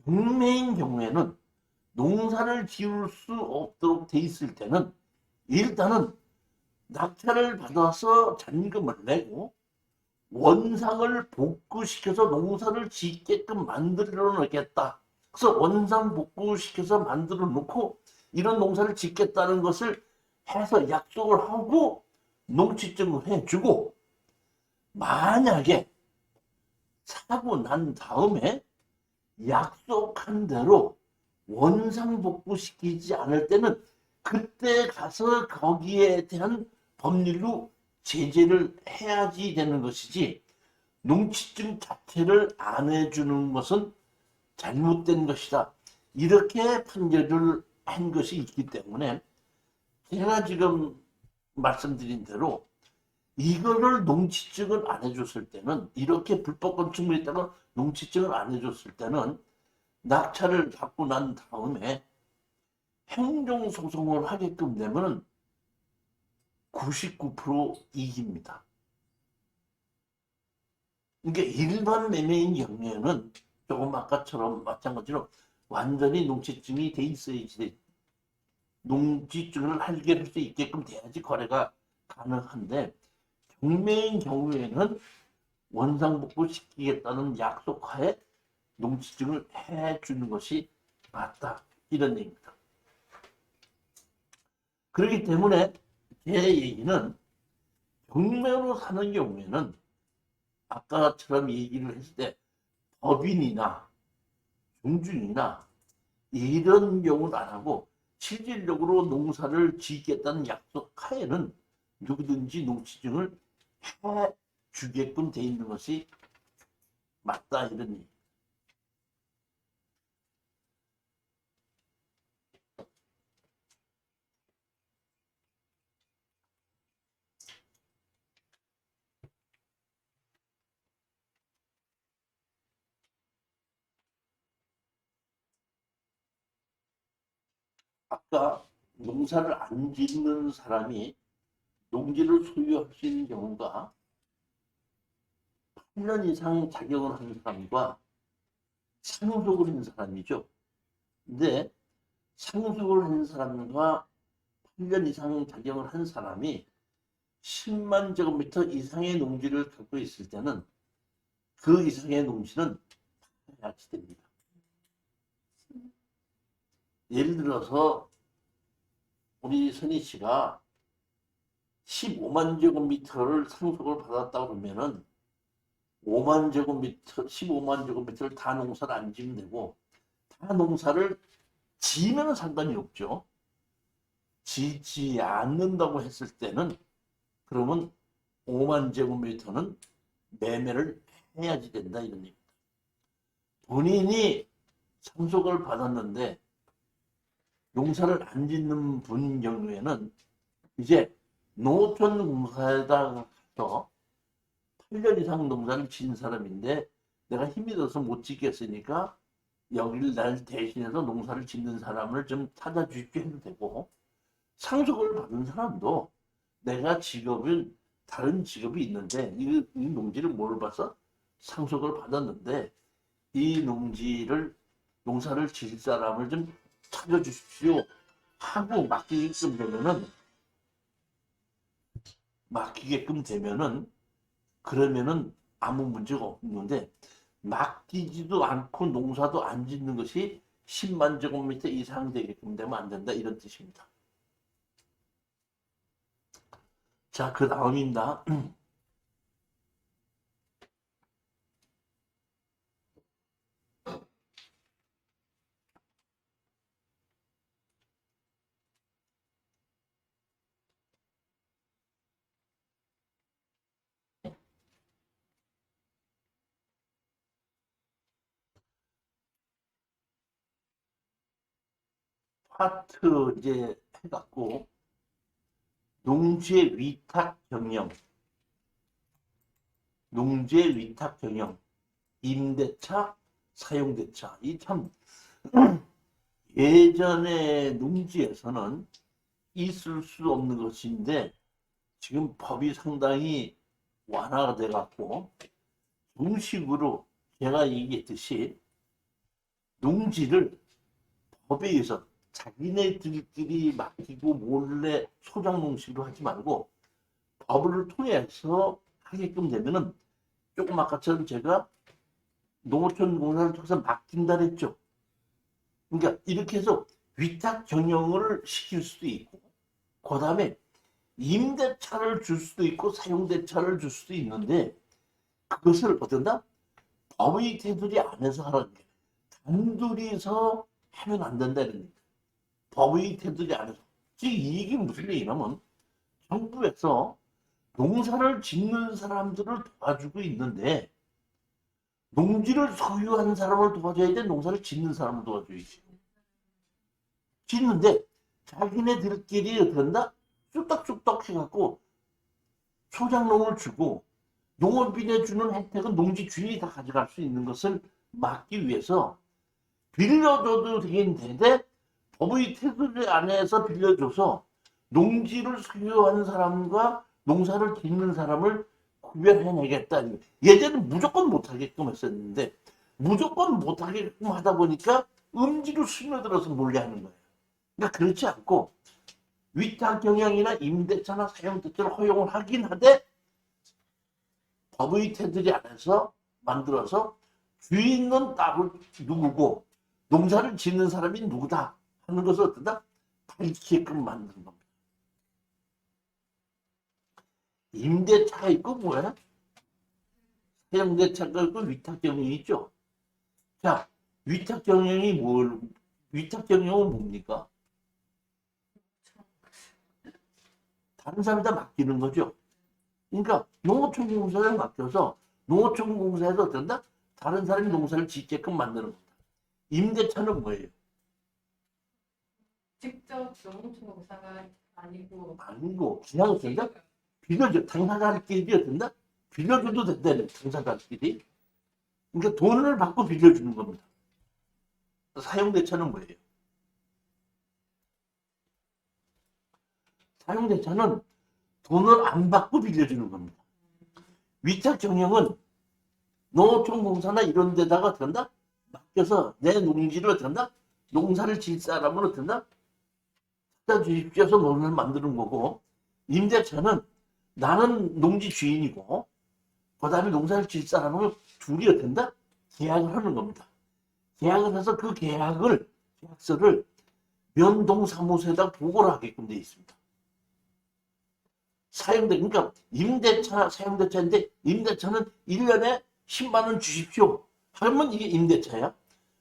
경매인 경우에는 농사를 지을 수 없도록 돼 있을 때는 일단은 낙찰을 받아서 잔금을 내고 원상을 복구시켜서 농사를 짓게끔 만들어 놓겠다. 그래서 원상 복구시켜서 만들어 놓고 이런 농사를 짓겠다는 것을 해서 약속을 하고 농지증을 해주고 만약에 사고 난 다음에 약속한 대로 원상 복구시키지 않을 때는 그때 가서 거기에 대한 법률로 제재를 해야지 되는 것이지 농지증 자체를 안 해주는 것은 잘못된 것이다. 이렇게 판결을 한 것이 있기 때문에 제가 지금 말씀드린 대로 이거를 농지증을 안 해줬을 때는, 이렇게 불법 건축물에 있다가 농지증을 안 해줬을 때는 낙찰을 받고 난 다음에 행정소송을 하게끔 되면 99% 이깁니다. 이게 일반 매매인 경우에는 조금 아까처럼 마찬가지로 완전히 농지증이 돼 있어야지, 농지증을 해결할 수 있게끔 돼야지 거래가 가능한데, 경매인 경우에는 원상복구 시키겠다는 약속하에 농지증을 해주는 것이 맞다, 이런 얘기입니다. 그렇기 때문에 제 얘기는 경매로 사는 경우에는 아까처럼 얘기를 했을 때 법인이나 중준이나 이런 경우는 안 하고 실질적으로 농사를 짓겠다는 약속 하에는 누구든지 농지증을 해주게끔 돼 있는 것이 맞다, 이런 얘기. 아까 농사를 안 짓는 사람이 농지를 소유할 수 있는 경우가 8년 이상 자격을 한 사람과 상속을 한 사람이죠. 근데 상속을 한 사람과 8년 이상 자격을 한 사람이 10만 제곱미터 이상의 농지를 갖고 있을 때는 그 이상의 농지는 야지됩니다. 예를 들어서 우리 선희 씨가 15만 제곱미터를 상속을 받았다 그러면은 5만 제곱미터, 15만 제곱미터를 다 농사를 안 지면 되고, 다 농사를 지으면 상관이 없죠. 지지 않는다고 했을 때는 그러면 5만 제곱미터는 매매를 해야지 된다, 이런 얘기입니다. 본인이 상속을 받았는데 농사를 안 짓는 분 경우에는 이제 농어촌공사에다 가서 8년 이상 농사를 지은 사람인데 내가 힘이 들어서 못 짓겠으니까 여기를 날 대신해서 농사를 짓는 사람을 좀 찾아주십시오 해도 되고, 상속을 받은 사람도 내가 직업은 다른 직업이 있는데 이 농지를 뭘 봐서 상속을 받았는데 이 농사를 지을 사람을 좀 찾아주십시오 하고 맡기게끔 되면은 그러면은 아무 문제가 없는데, 맡기지도 않고 농사도 안 짓는 것이 10만 제곱미터 이상 되게끔 되면 안 된다, 이런 뜻입니다. 자, 그 다음입니다. 파트 이제 해갖고 농지의 위탁 경영, 농지의 위탁 경영, 임대차, 사용대차. 이 참 예전의 농지에서는 있을 수 없는 것인데 지금 법이 상당히 완화가 돼 갖고 정식으로 제가 얘기했듯이 농지를 법에 의해서 자기네들끼리 맡기고 몰래 소장 농식으로 하지 말고 법을 통해서 하게끔 되면은, 조금 아까처럼 제가 농어촌 공사를 통해서 맡긴다 그랬죠. 그러니까 이렇게 해서 위탁 경영을 시킬 수도 있고, 그 다음에 임대차를 줄 수도 있고 사용대차를 줄 수도 있는데, 그것을 어떤다? 법의 테두리 안에서 하라는 게, 단둘이서 하면 안 된다 이런 얘기. 법의 테두리 안에서. 즉 이게 무슨 얘기냐면 정부에서 농사를 짓는 사람들을 도와주고 있는데 농지를 소유한 사람을 도와줘야 돼, 농사를 짓는 사람을 도와줘야지. 짓는데 자기네들끼리 어떤다? 쑥덕쑥덕 해갖고 소장농을 주고 농업인에 주는 혜택은 농지 주인이 다 가져갈 수 있는 것을 막기 위해서 빌려줘도 되는데 법의 테두리 안에서 빌려줘서 농지를 소유한 사람과 농사를 짓는 사람을 구별해내겠다. 예전에는 무조건 못하게끔 했었는데 무조건 못하게끔 하다 보니까 음지로 스며들어서 몰래 하는 거예요. 그러니까 그렇지 않고 위탁 경영이나 임대차나 사용대차를 허용을 하긴 하되 법의 테두리 안에서 만들어서 주인은 따로 누구고 농사를 짓는 사람이 누구다 하는 것을 어떤다? 밝히게끔 만드는 겁니다. 임대차가 있고 뭐야? 사용대차가 있고 위탁경영이 있죠. 자, 위탁경영은 뭡니까? 다른 사람에다 맡기는 거죠. 그러니까 농어촌공사를 맡겨서 농어촌공사에서 어떤다? 다른 사람이 농사를 짓게끔 만드는 겁니다. 임대차는 뭐예요? 직접 농촌공사가 아니고 그냥 어떤다? 빌려줘. 당사자끼리 어떤다? 빌려줘도 된다는 당사자끼리. 그러니까 돈을 받고 빌려주는 겁니다. 사용대차는 뭐예요? 사용대차는 돈을 안 받고 빌려주는 겁니다. 위탁경영은 농어촌공사나 이런 데다가 어떤다? 맡겨서 내 농지를 어떤다? 농사를 질 사람은 어떤다? 갖다 주십시오 해서 논을 만드는 거고, 임대차는 나는 농지 주인이고 그 다음에 농사를 질 사람은 둘이 어떤다? 계약을 하는 겁니다. 계약을 해서 그 계약서를 면동사무소에다 보고를 하게끔 되어 있습니다. 그러니까 임대차, 사용대차인데 임대차는 1년에 10만 원 주십시오 하면 이게 임대차야.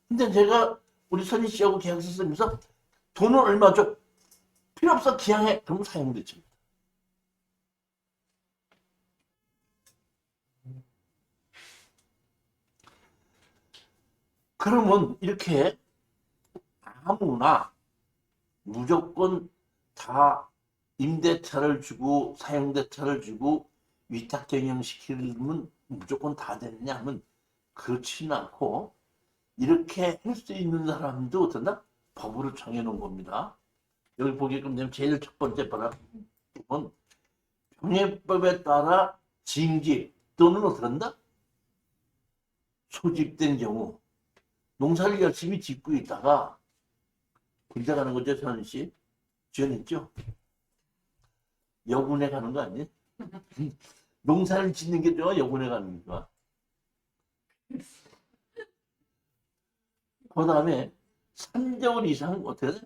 근데 제가 우리 선희 씨하고 계약서 쓰면서 돈을 얼마 줘? 필요 없어, 기양해. 그러면 사용대차입니다. 그러면 이렇게 아무나 무조건 다 임대차를 주고 사용대차를 주고 위탁경영시키면 무조건 다 되느냐 하면 그렇지는 않고, 이렇게 할 수 있는 사람도 어떤다? 법으로 정해놓은 겁니다. 여기 보게끔 되면 제일 첫 번째 보면 병해법에 따라 징집 또는 어떤다? 소집된 경우, 농사를 열심히 짓고 있다가 군대 가는 거죠, 선은 씨? 지원했죠? 여군에 가는 거 아니에요? 농사를 짓는 게 좋아, 여군에 가는 게 좋아? 그 다음에 3개월 이상 어떻게 돼?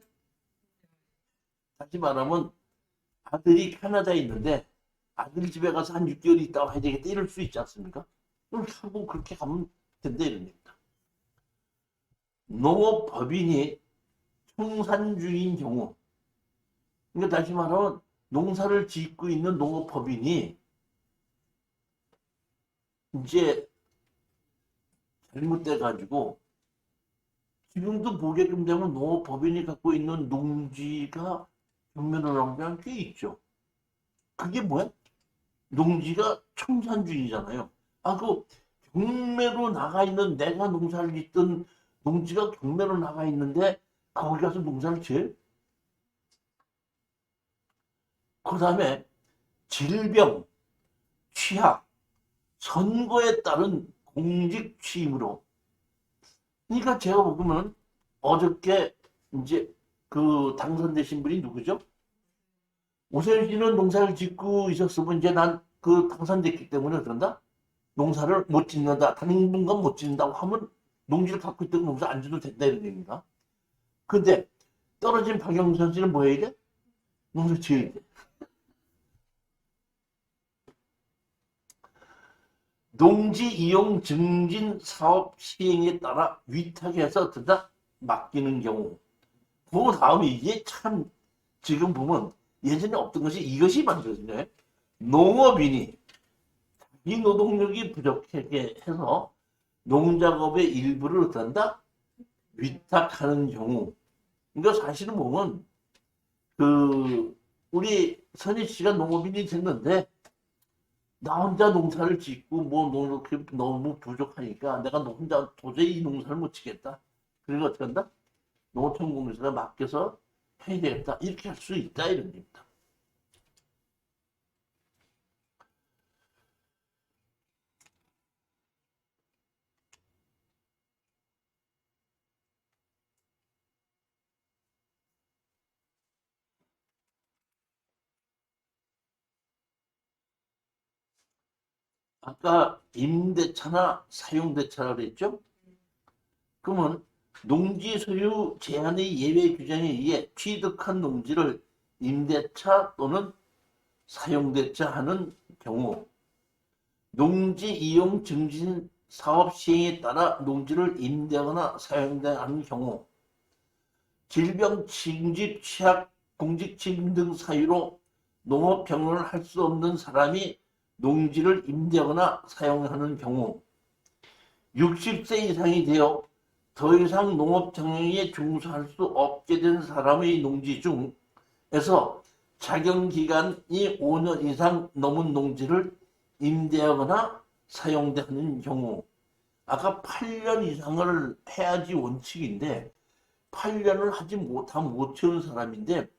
다시 말하면 아들이 캐나다에 있는데 아들 집에 가서 한 6개월 있다 와야 되겠다 이럴 수 있지 않습니까? 그럼 하고 그렇게 가면 된다 이런 얘기입니다. 농업법인이 청산주인 경우, 그러니까 다시 말하면 농사를 짓고 있는 농업법인이 이제 잘못돼 가지고, 지금도 보게끔 되면 농업법인이 갖고 있는 농지가 경매로 나온 게 꽤 있죠. 그게 뭐야? 농지가 청산주의잖아요. 그 경매로 나가 있는, 내가 농사를 짓던 농지가 경매로 나가 있는데 거기 가서 농사를 지어요? 그 다음에 질병, 취약, 선거에 따른 공직 취임으로. 그러니까 제가 보면 어저께 이제 그 당선되신 분이 누구죠? 오세훈 씨는 농사를 짓고 있었으면 이제 난 그 당선됐기 때문에 그런다? 농사를 못 짓는다. 당분간 못 짓는다고 하면 농지를 갖고 있던 농사 안 줘도 된다 이런 얘기입니다. 근데 떨어진 박영선 씨는 뭐 해야 돼? 농사 지어야 돼. 농지 이용 증진 사업 시행에 따라 위탁해서 어다 맡기는 경우. 그 다음에 이게 참 지금 보면 예전에 없던 것이 이것이 만들어지네. 농업인이 자기 노동력이 부족하게 해서 농작업의 일부를 어떤다? 위탁하는 경우. 그러니까 사실은 보면 우리 선희 씨가 농업인이 됐는데 나 혼자 농사를 짓고 뭐 너무 부족하니까 내가 혼자 도저히 이 농사를 못 짓겠다. 그리고 어떻게 한다? 농어촌공사에 맡겨서 해야 되겠다. 이렇게 할 수 있다 이런 겁니다. 아까 임대차나 사용대차라고 그랬죠? 그러면 농지 소유 제한의 예외 규정에 의해 취득한 농지를 임대차 또는 사용대차 하는 경우 농지 이용 증진 사업 시행에 따라 농지를 임대하거나 사용하는 경우 질병, 취직, 취약, 공직책임 등 사유로 농업 병론을 할 수 없는 사람이 농지를 임대하거나 사용하는 경우 60세 이상이 되어 더 이상 농업 경영에 종사할 수 없게 된 사람의 농지 중에서 자격 기간이 5년 이상 넘은 농지를 임대하거나 사용되는 경우 아까 8년 이상을 해야지 원칙인데 8년을 하지 못하면 못 채우는 사람인데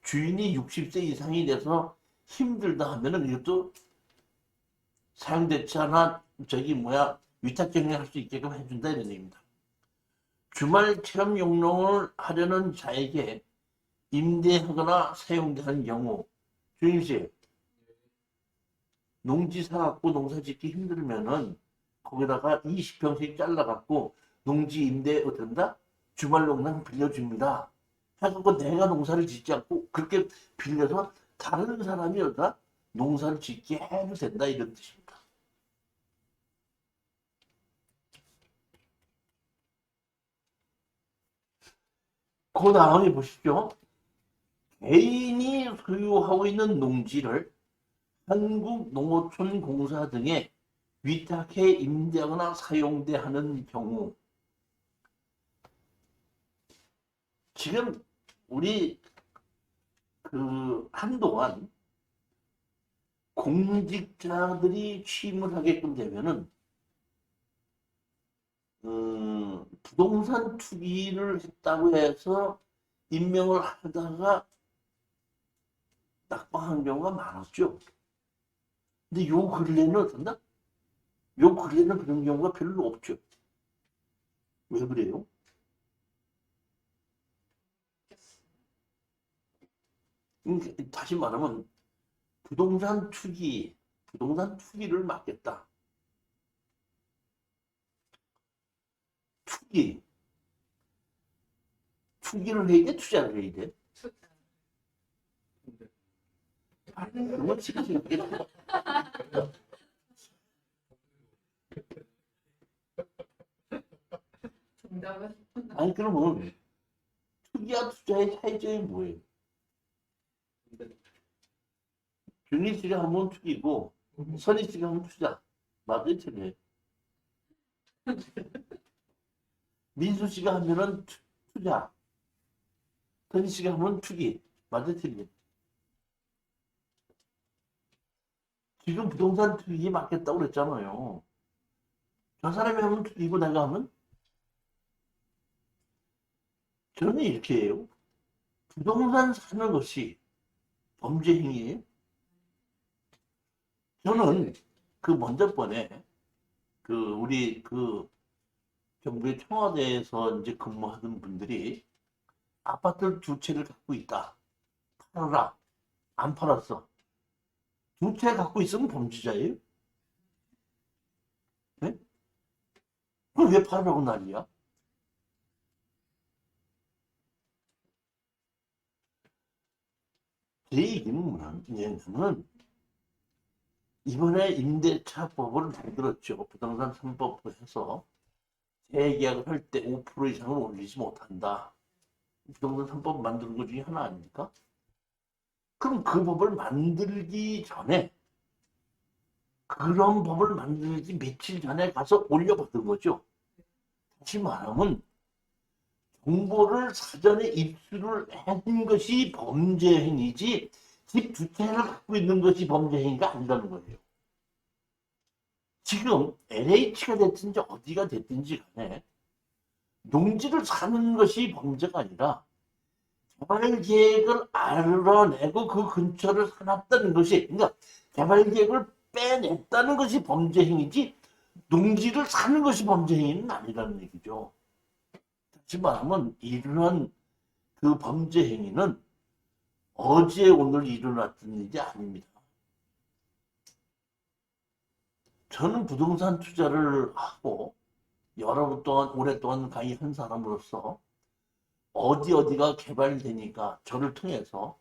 주인이 60세 이상이 돼서 힘들다 하면은 이것도 사용대차나 위탁경영할 수 있게끔 해준다 이런 얘기입니다. 주말 체험 용농을 하려는 자에게 임대하거나 사용되는 경우 주인씨 농지 사갖고 농사 짓기 힘들면은 거기다가 20평씩 잘라갖고 농지 임대 어떤다? 주말 농장 빌려줍니다. 해갖고 내가 농사를 짓지 않고 그렇게 빌려서 다른 사람이 어다 농사를 짓게 해도 된다 이런 뜻입니다. 그 다음에 보시죠. 개인이 소유하고 있는 농지를 한국농어촌공사 등에 위탁해 임대하거나 사용돼 하는 경우 지금 우리 한동안 공직자들이 취임을 하게끔 되면은 부동산 투기를 했다고 해서 임명을 하다가 낙방한 경우가 많았죠. 근데 요 근래는 어떤다? 요 근래는 그런 경우가 별로 없죠. 왜 그래요? 다시 말하면 부동산 투기를 막겠다. 투기를 해야 돼? 투자를 해야 돼? 그건 지금 정답은 아니 그러면 투기와 투자의 차이점이 뭐예요? 준희 씨가 하면 투기고 선희 씨가 하면 투자. 맞아요, 틀려요? 민수 씨가 하면은 투자. 선희 씨가 하면 투기. 맞아요, 틀려요? 지금 부동산 투기 맞겠다고 그랬잖아요. 저 사람이 하면 투기고 내가 하면? 저는 이렇게 해요. 부동산 사는 것이 범죄 행위예요. 저는 먼저 번에 우리 정부의 청와대에서 이제 근무하던 분들이 아파트를 2채를 갖고 있다. 팔아라. 안 팔았어. 2채 갖고 있으면 범죄자예요? 네? 그걸 왜 팔으라고 난리야? 제 얘기는 뭐냐면 이번에 임대차법을 만들었죠. 부동산 3법을 해서 재계약을 할 때 5% 이상을 올리지 못한다. 부동산 3법 만드는 것 중에 하나 아닙니까? 그럼 그 법을 만들기 전에 그런 법을 만들지 며칠 전에 가서 올려받은 거죠. 다시 말하면 정보를 사전에 입수를 한 것이 범죄 행위지 집 두 채를 갖고 있는 것이 범죄 행위가 아니라는 거예요. 지금 LH가 됐든지 어디가 됐든지 간에 농지를 사는 것이 범죄가 아니라 개발 계획을 알아내고 그 근처를 사놨다는 것이, 그러니까 개발 계획을 빼냈다는 것이 범죄 행위지 농지를 사는 것이 범죄 행위는 아니라는 얘기죠. 다시 말하면 이러한 그 범죄 행위는 어제 오늘 일어났던 일이 아닙니다. 저는 부동산 투자를 하고 여러 번 동안 오랫동안 강의한 사람으로서 어디가 개발되니까 저를 통해서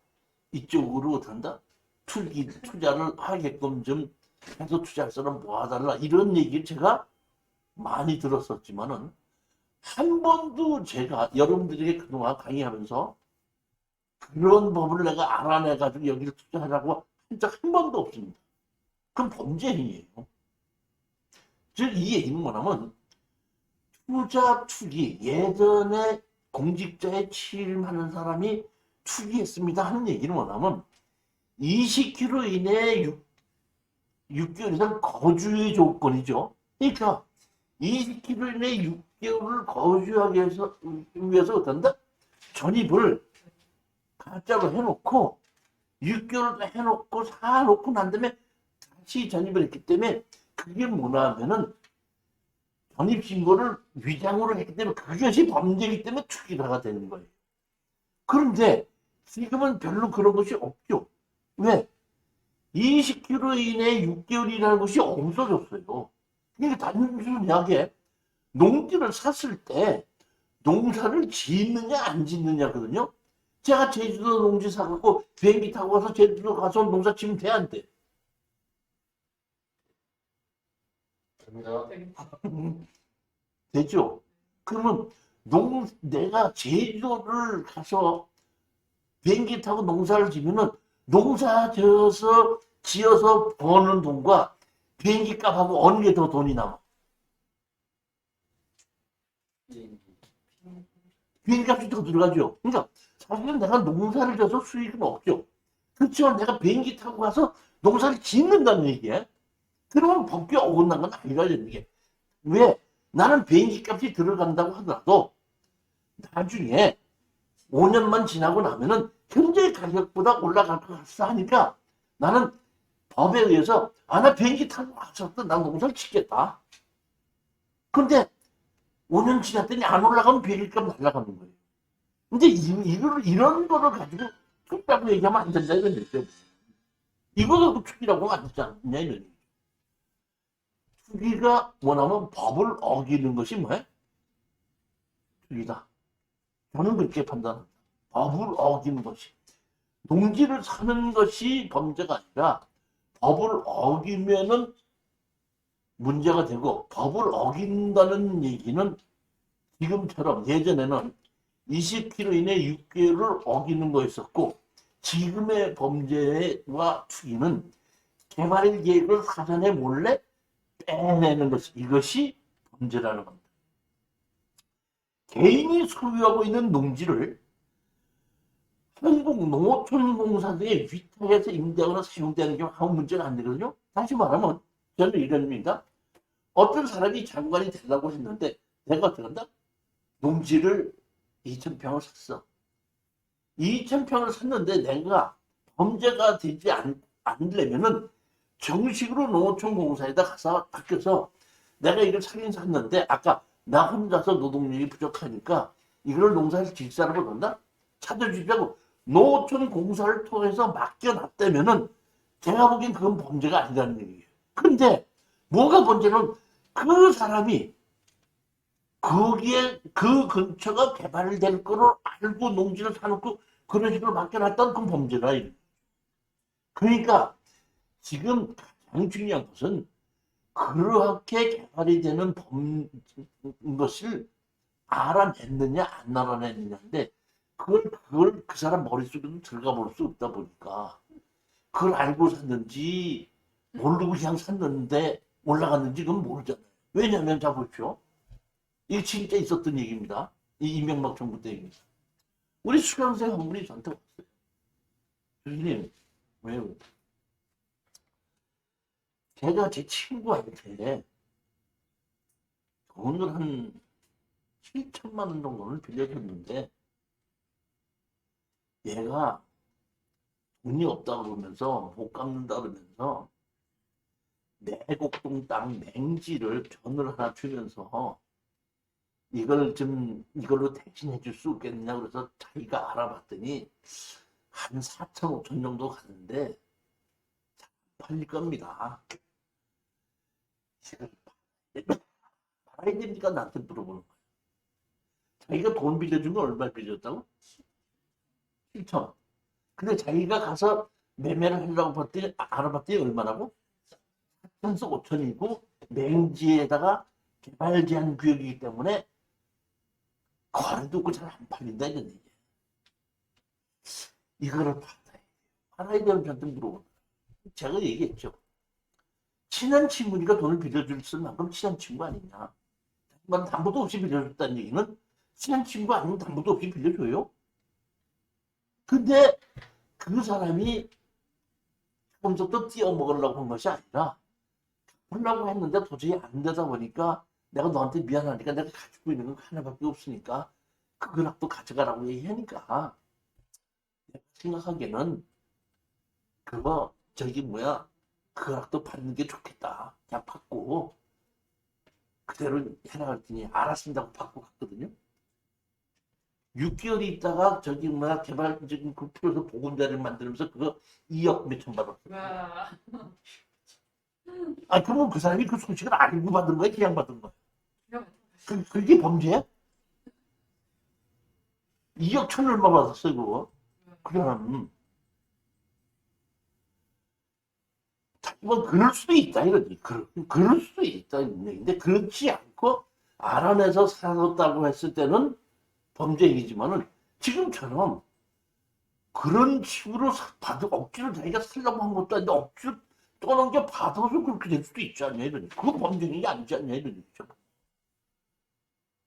이쪽으로 된다 투자를 하게끔 좀 해서 투자할 사람 모아달라 이런 얘기를 제가 많이 들었었지만은 한 번도 제가 여러분들에게 그동안 강의하면서 그런 법을 내가 알아내가지고 여기를 투자하라고 한 적 한 번도 없습니다. 그건 범죄 행위예요. 즉 이 얘기는 뭐냐면 투자 투기, 예전에 공직자에 취임하는 사람이 투기했습니다 하는 얘기는 뭐냐면 20km 이내에 6개월 이상 거주의 조건이죠. 그러니까 20km 이내에 6개월을 거주하기 위해서 어떤다? 전입을 가짜로 해놓고 6개월 해놓고 사놓고 난 다음에 다시 전입을 했기 때문에 그게 뭐냐 하면은 전입신고를 위장으로 했기 때문에 그것이 범죄이기 때문에 투기가 되는 거예요. 그런데 지금은 별로 그런 것이 없죠. 왜? 20km 이내에 6개월이라는 것이 없어졌어요. 그러니까 단순하게 농지를 샀을 때 농사를 짓느냐 안 짓느냐거든요. 제가 제주도 농지 사갖고 비행기 타고 가서 제주도 가서 농사 지면 돼, 안 돼? 됩니다. 되죠? 그러면 내가 제주도를 가서 비행기 타고 농사를 지면은 농사 지어서 버는 돈과 비행기 값하고 어느 게 더 돈이 남아? 비행기 값이 더 들어가죠. 그러니까 사실은 내가 농사를 져서 수익은 없죠. 그렇지만 내가 비행기 타고 가서 농사를 짓는다는 얘기야. 그러면 법규 어긋난 건 아니라는 게. 왜? 나는 비행기 값이 들어간다고 하더라도 나중에 5년만 지나고 나면은 현재 가격보다 올라갈 것 같아 하니까 나는 법에 의해서 나 비행기 타고 가서도 난 농사를 짓겠다. 그런데 5년 지났더니 안 올라가면 비행기 값 날아가는 거예요. 근데 이런 거를 가지고 투기라고 얘기하면 안 된다 이런 얘기죠. 이거도 투기라고 하면 안 되지 않느냐 이런 얘기죠. 투기가 뭐냐면 법을 어기는 것이 뭐야? 투기다. 저는 그렇게 판단합니다. 법을 어기는 것이. 농지를 사는 것이 범죄가 아니라 법을 어기면은 문제가 되고 법을 어긴다는 얘기는 지금처럼 예전에는 20km 이내 6개월을 어기는 거였었고 지금의 범죄와 투기는 개발 계획을 사전에 몰래 빼내는 것 이것이 범죄라는 겁니다. 개인이 소유하고 있는 농지를 한국농어촌공사 등에 위탁해서 임대하거나 사용되는 게 아무 문제가 안 되거든요. 다시 말하면 저는 이런 의미입니다. 어떤 사람이 장관이 되려고 했는데 내가 어떻게 한다? 농지를 2,000평을 샀어. 2,000평을 샀는데 내가 범죄가 되지 않으려면은 정식으로 농어촌공사에다 가서 바뀌어서 내가 이걸 사긴 샀는데 아까 나 혼자서 노동력이 부족하니까 이걸 농사를 질 사람을 건다? 찾아주자고 농어촌공사를 통해서 맡겨놨다면은 제가 보기엔 그건 범죄가 아니라는 얘기예요. 근데 뭐가 범죄는 그 사람이 거기에 그 근처가 개발될 거를 알고 농지를 사놓고 그런 식으로 맡겨놨던 그건 범죄다. 그러니까 지금 가장 중요한 것은 그렇게 개발이 되는 것을 알아냈느냐 안 알아냈느냐인데 그걸 그 사람 머릿속에도 들어가 볼 수 없다 보니까 그걸 알고 샀는지 모르고 그냥 샀는데 올라갔는지 그건 모르잖아요. 왜냐하면 자 보십시오. 이게 진짜 있었던 얘기입니다. 이 이명박 정부 때 얘기입니다. 우리 수강생 한 분이 저한테 왔어요. 교수님, 왜요? 제가 제 친구한테 돈을 한 7천만 원 정도를 빌려줬는데 얘가 돈이 없다 그러면서 못 갚는다 그러면서 내곡동 땅 맹지를 전을 하나 주면서 이걸 좀 이걸로 대신해 줄 수 있겠냐 그래서 자기가 알아봤더니 한 4천 5천 정도 가는데 팔릴 겁니다. 지금 팔아야 됩니까? 나한테 물어보는 거예요. 자기가 돈 빌려준 거 얼마 빌려줬다고? 7천. 근데 자기가 가서 매매를 하려고 봤더니 알아봤더니 얼마라고? 4천에서 5천이고 맹지에다가 개발 제한 구역이기 때문에 거래도 없고 잘 안 팔린다 이런 얘기예요. 이거를 팔아야 되는 저한테 물어보는 거예요. 제가 얘기했죠. 친한 친구니까 돈을 빌려줄 만큼 친한 친구 아니냐. 난 담보도 없이 빌려줬다는 얘기는 친한 친구 아니면 담보도 없이 빌려줘요. 근데 그 사람이 처음부터 띄어먹으려고 한 것이 아니라 하려고 했는데 도저히 안 되다 보니까 내가 너한테 미안하니까 내가 가지고 있는 건 하나밖에 없으니까 그 근학도 가져가라고 얘기하니까 내가 생각하기에는 그거 저기 뭐야 그 근학도 받는 게 좋겠다. 그냥 받고 그대로 해라 했더니 알았습니다. 받고 갔거든요. 6개월 있다가 저기 뭐야 개발적인 그 풀어서 보금자리를 만들면서 그거 2억 몇천 받았어요. 와. 아 그러면 그 사람이 그 소식을 알고 받은 거야 그냥 받은 거야. 그게 범죄야? 2억 천 얼마 받았어요 그거. 그럼 뭐 그럴 수도 있다 이러지. 그럴 수도 있다 근데 그렇지 않고 알아내서 사줬다고 했을 때는 범죄이지만은 지금처럼 그런 식으로 억지로 자기가 살려고 한 것도 아닌데 억지로 떠넘겨 받아서 그렇게 될 수도 있지 않냐 이러니. 그거 범죄는 게 아니지 않냐 이러니.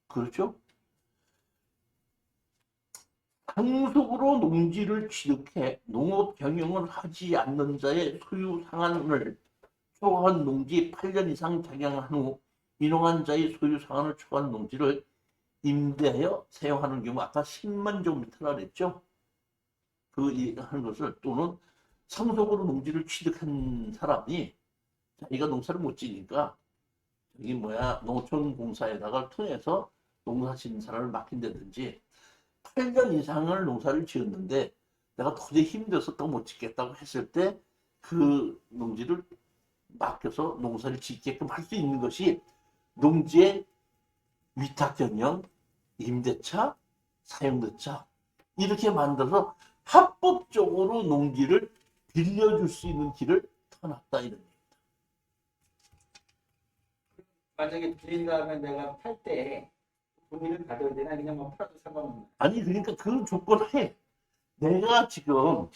그렇죠? 상속으로 농지를 취득해 농업 경영을 하지 않는 자의 소유 상한을 초과한 농지 8년 이상 작용한 후 인용한 자의 소유 상한을 초과한 농지를 임대하여 사용하는 경우 아까 10만 제곱미터라 그랬죠? 하는 것을 또는 상속으로 농지를 취득한 사람이 자기가 농사를 못 지니까 저기 뭐야 농촌공사에다가 통해서 농사 짓는 사람을 맡긴다든지 8년 이상을 농사를 지었는데 내가 도저히 힘들어서 또 못 짓겠다고 했을 때 그 농지를 맡겨서 농사를 짓게끔 할 수 있는 것이 농지의 위탁견형, 임대차, 사용대차 이렇게 만들어서 합법적으로 농지를 빌려줄 수 있는 길을 터놨다 이런 얘기입니다. 만약에 빌린 다음에 내가 팔 때 돈을 받아야 되나 그냥 뭐 팔아도 상관없나? 아니 그러니까 그 조건하에 내가 지금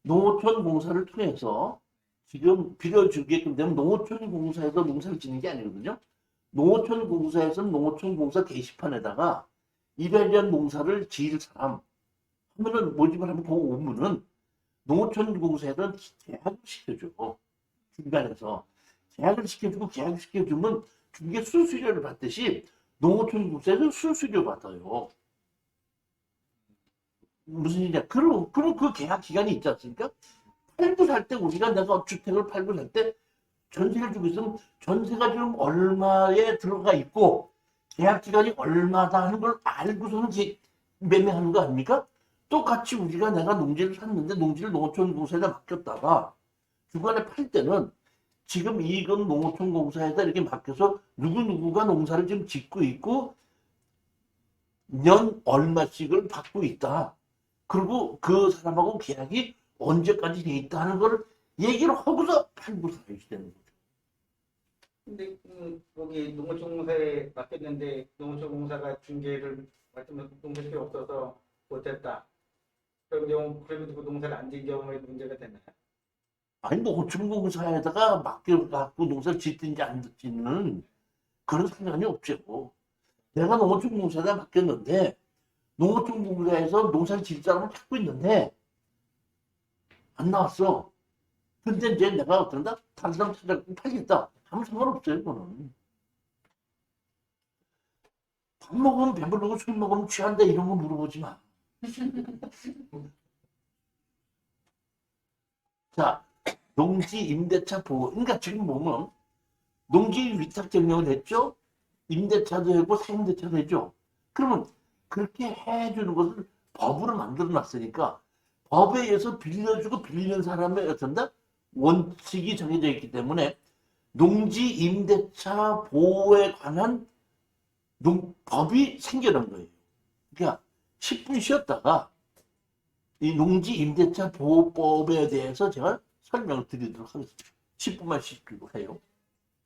농어촌공사를 통해서 지금 빌려주게끔 되면 농어촌공사에서 농사를 짓는 게 아니거든요. 농어촌공사에서는 농어촌공사 게시판에다가 이러이러한 농사를 지을 사람 하면은 모집을 하면 그 오면은 농어촌공사에서는 계약을 시켜줘. 중간에서 계약을 시켜주고 계약을 시켜주면 중개 수수료를 받듯이 농어촌공사에서 수수료 받아요. 무슨 얘기냐? 그럼 그 계약 기간이 있지 않습니까? 팔고 살 때 우리가 내가 주택을 팔고 살 때 전세를 주고 있으면 전세가 지금 얼마에 들어가 있고 계약 기간이 얼마다 하는 걸 알고서는 매매하는 거 아닙니까? 똑같이 우리가 내가 농지를 샀는데 농지를 농어촌공사에다 맡겼다가 주간에 팔 때는 지금 이익은 농어촌공사에다 이렇게 맡겨서 누구누구가 농사를 지금 짓고 있고 년 얼마씩을 받고 있다. 그리고 그 사람하고 계약이 언제까지 돼 있다는 걸 얘기를 하고서 팔고 사야지 되는 거죠. 근데 거기 농어촌공사에 맡겼는데 농어촌공사가 중개를 맡으면 농사가 없어서 못했다. 그런 경우 그러면 그 농사를 안 지은 경우에 문제가 되나요? 아니 농어촌공사에다가 맡겨갖고 농사를 짓든지 안 짓든지는 그런 상관이 없죠. 내가 농어촌공사에다 맡겼는데 농어촌공사에서 농사를 질 사람을 찾고 있는데 안 나왔어. 근데 이제 내가 어떤다? 다른 사람 찾아갖고 팔겠다. 아무 상관없어요, 그거는. 밥 먹으면 배부르고 술 먹으면 취한다 이런 거 물어보지 마. 자, 농지 임대차 보호. 그러니까 지금 보면 농지 위탁 변경을 했죠? 임대차도 되고 사임대차도 되죠? 그러면 그렇게 해주는 것을 법으로 만들어 놨으니까 법에 의해서 빌려주고 빌리는 사람의 어떤다? 원칙이 정해져 있기 때문에 농지 임대차 보호에 관한 법이 생겨난 거예요. 그러니까 10분 쉬었다가 이 농지 임대차 보호법에 대해서 제가 설명을 드리도록 하겠습니다. 10분만 쉬기로 해요.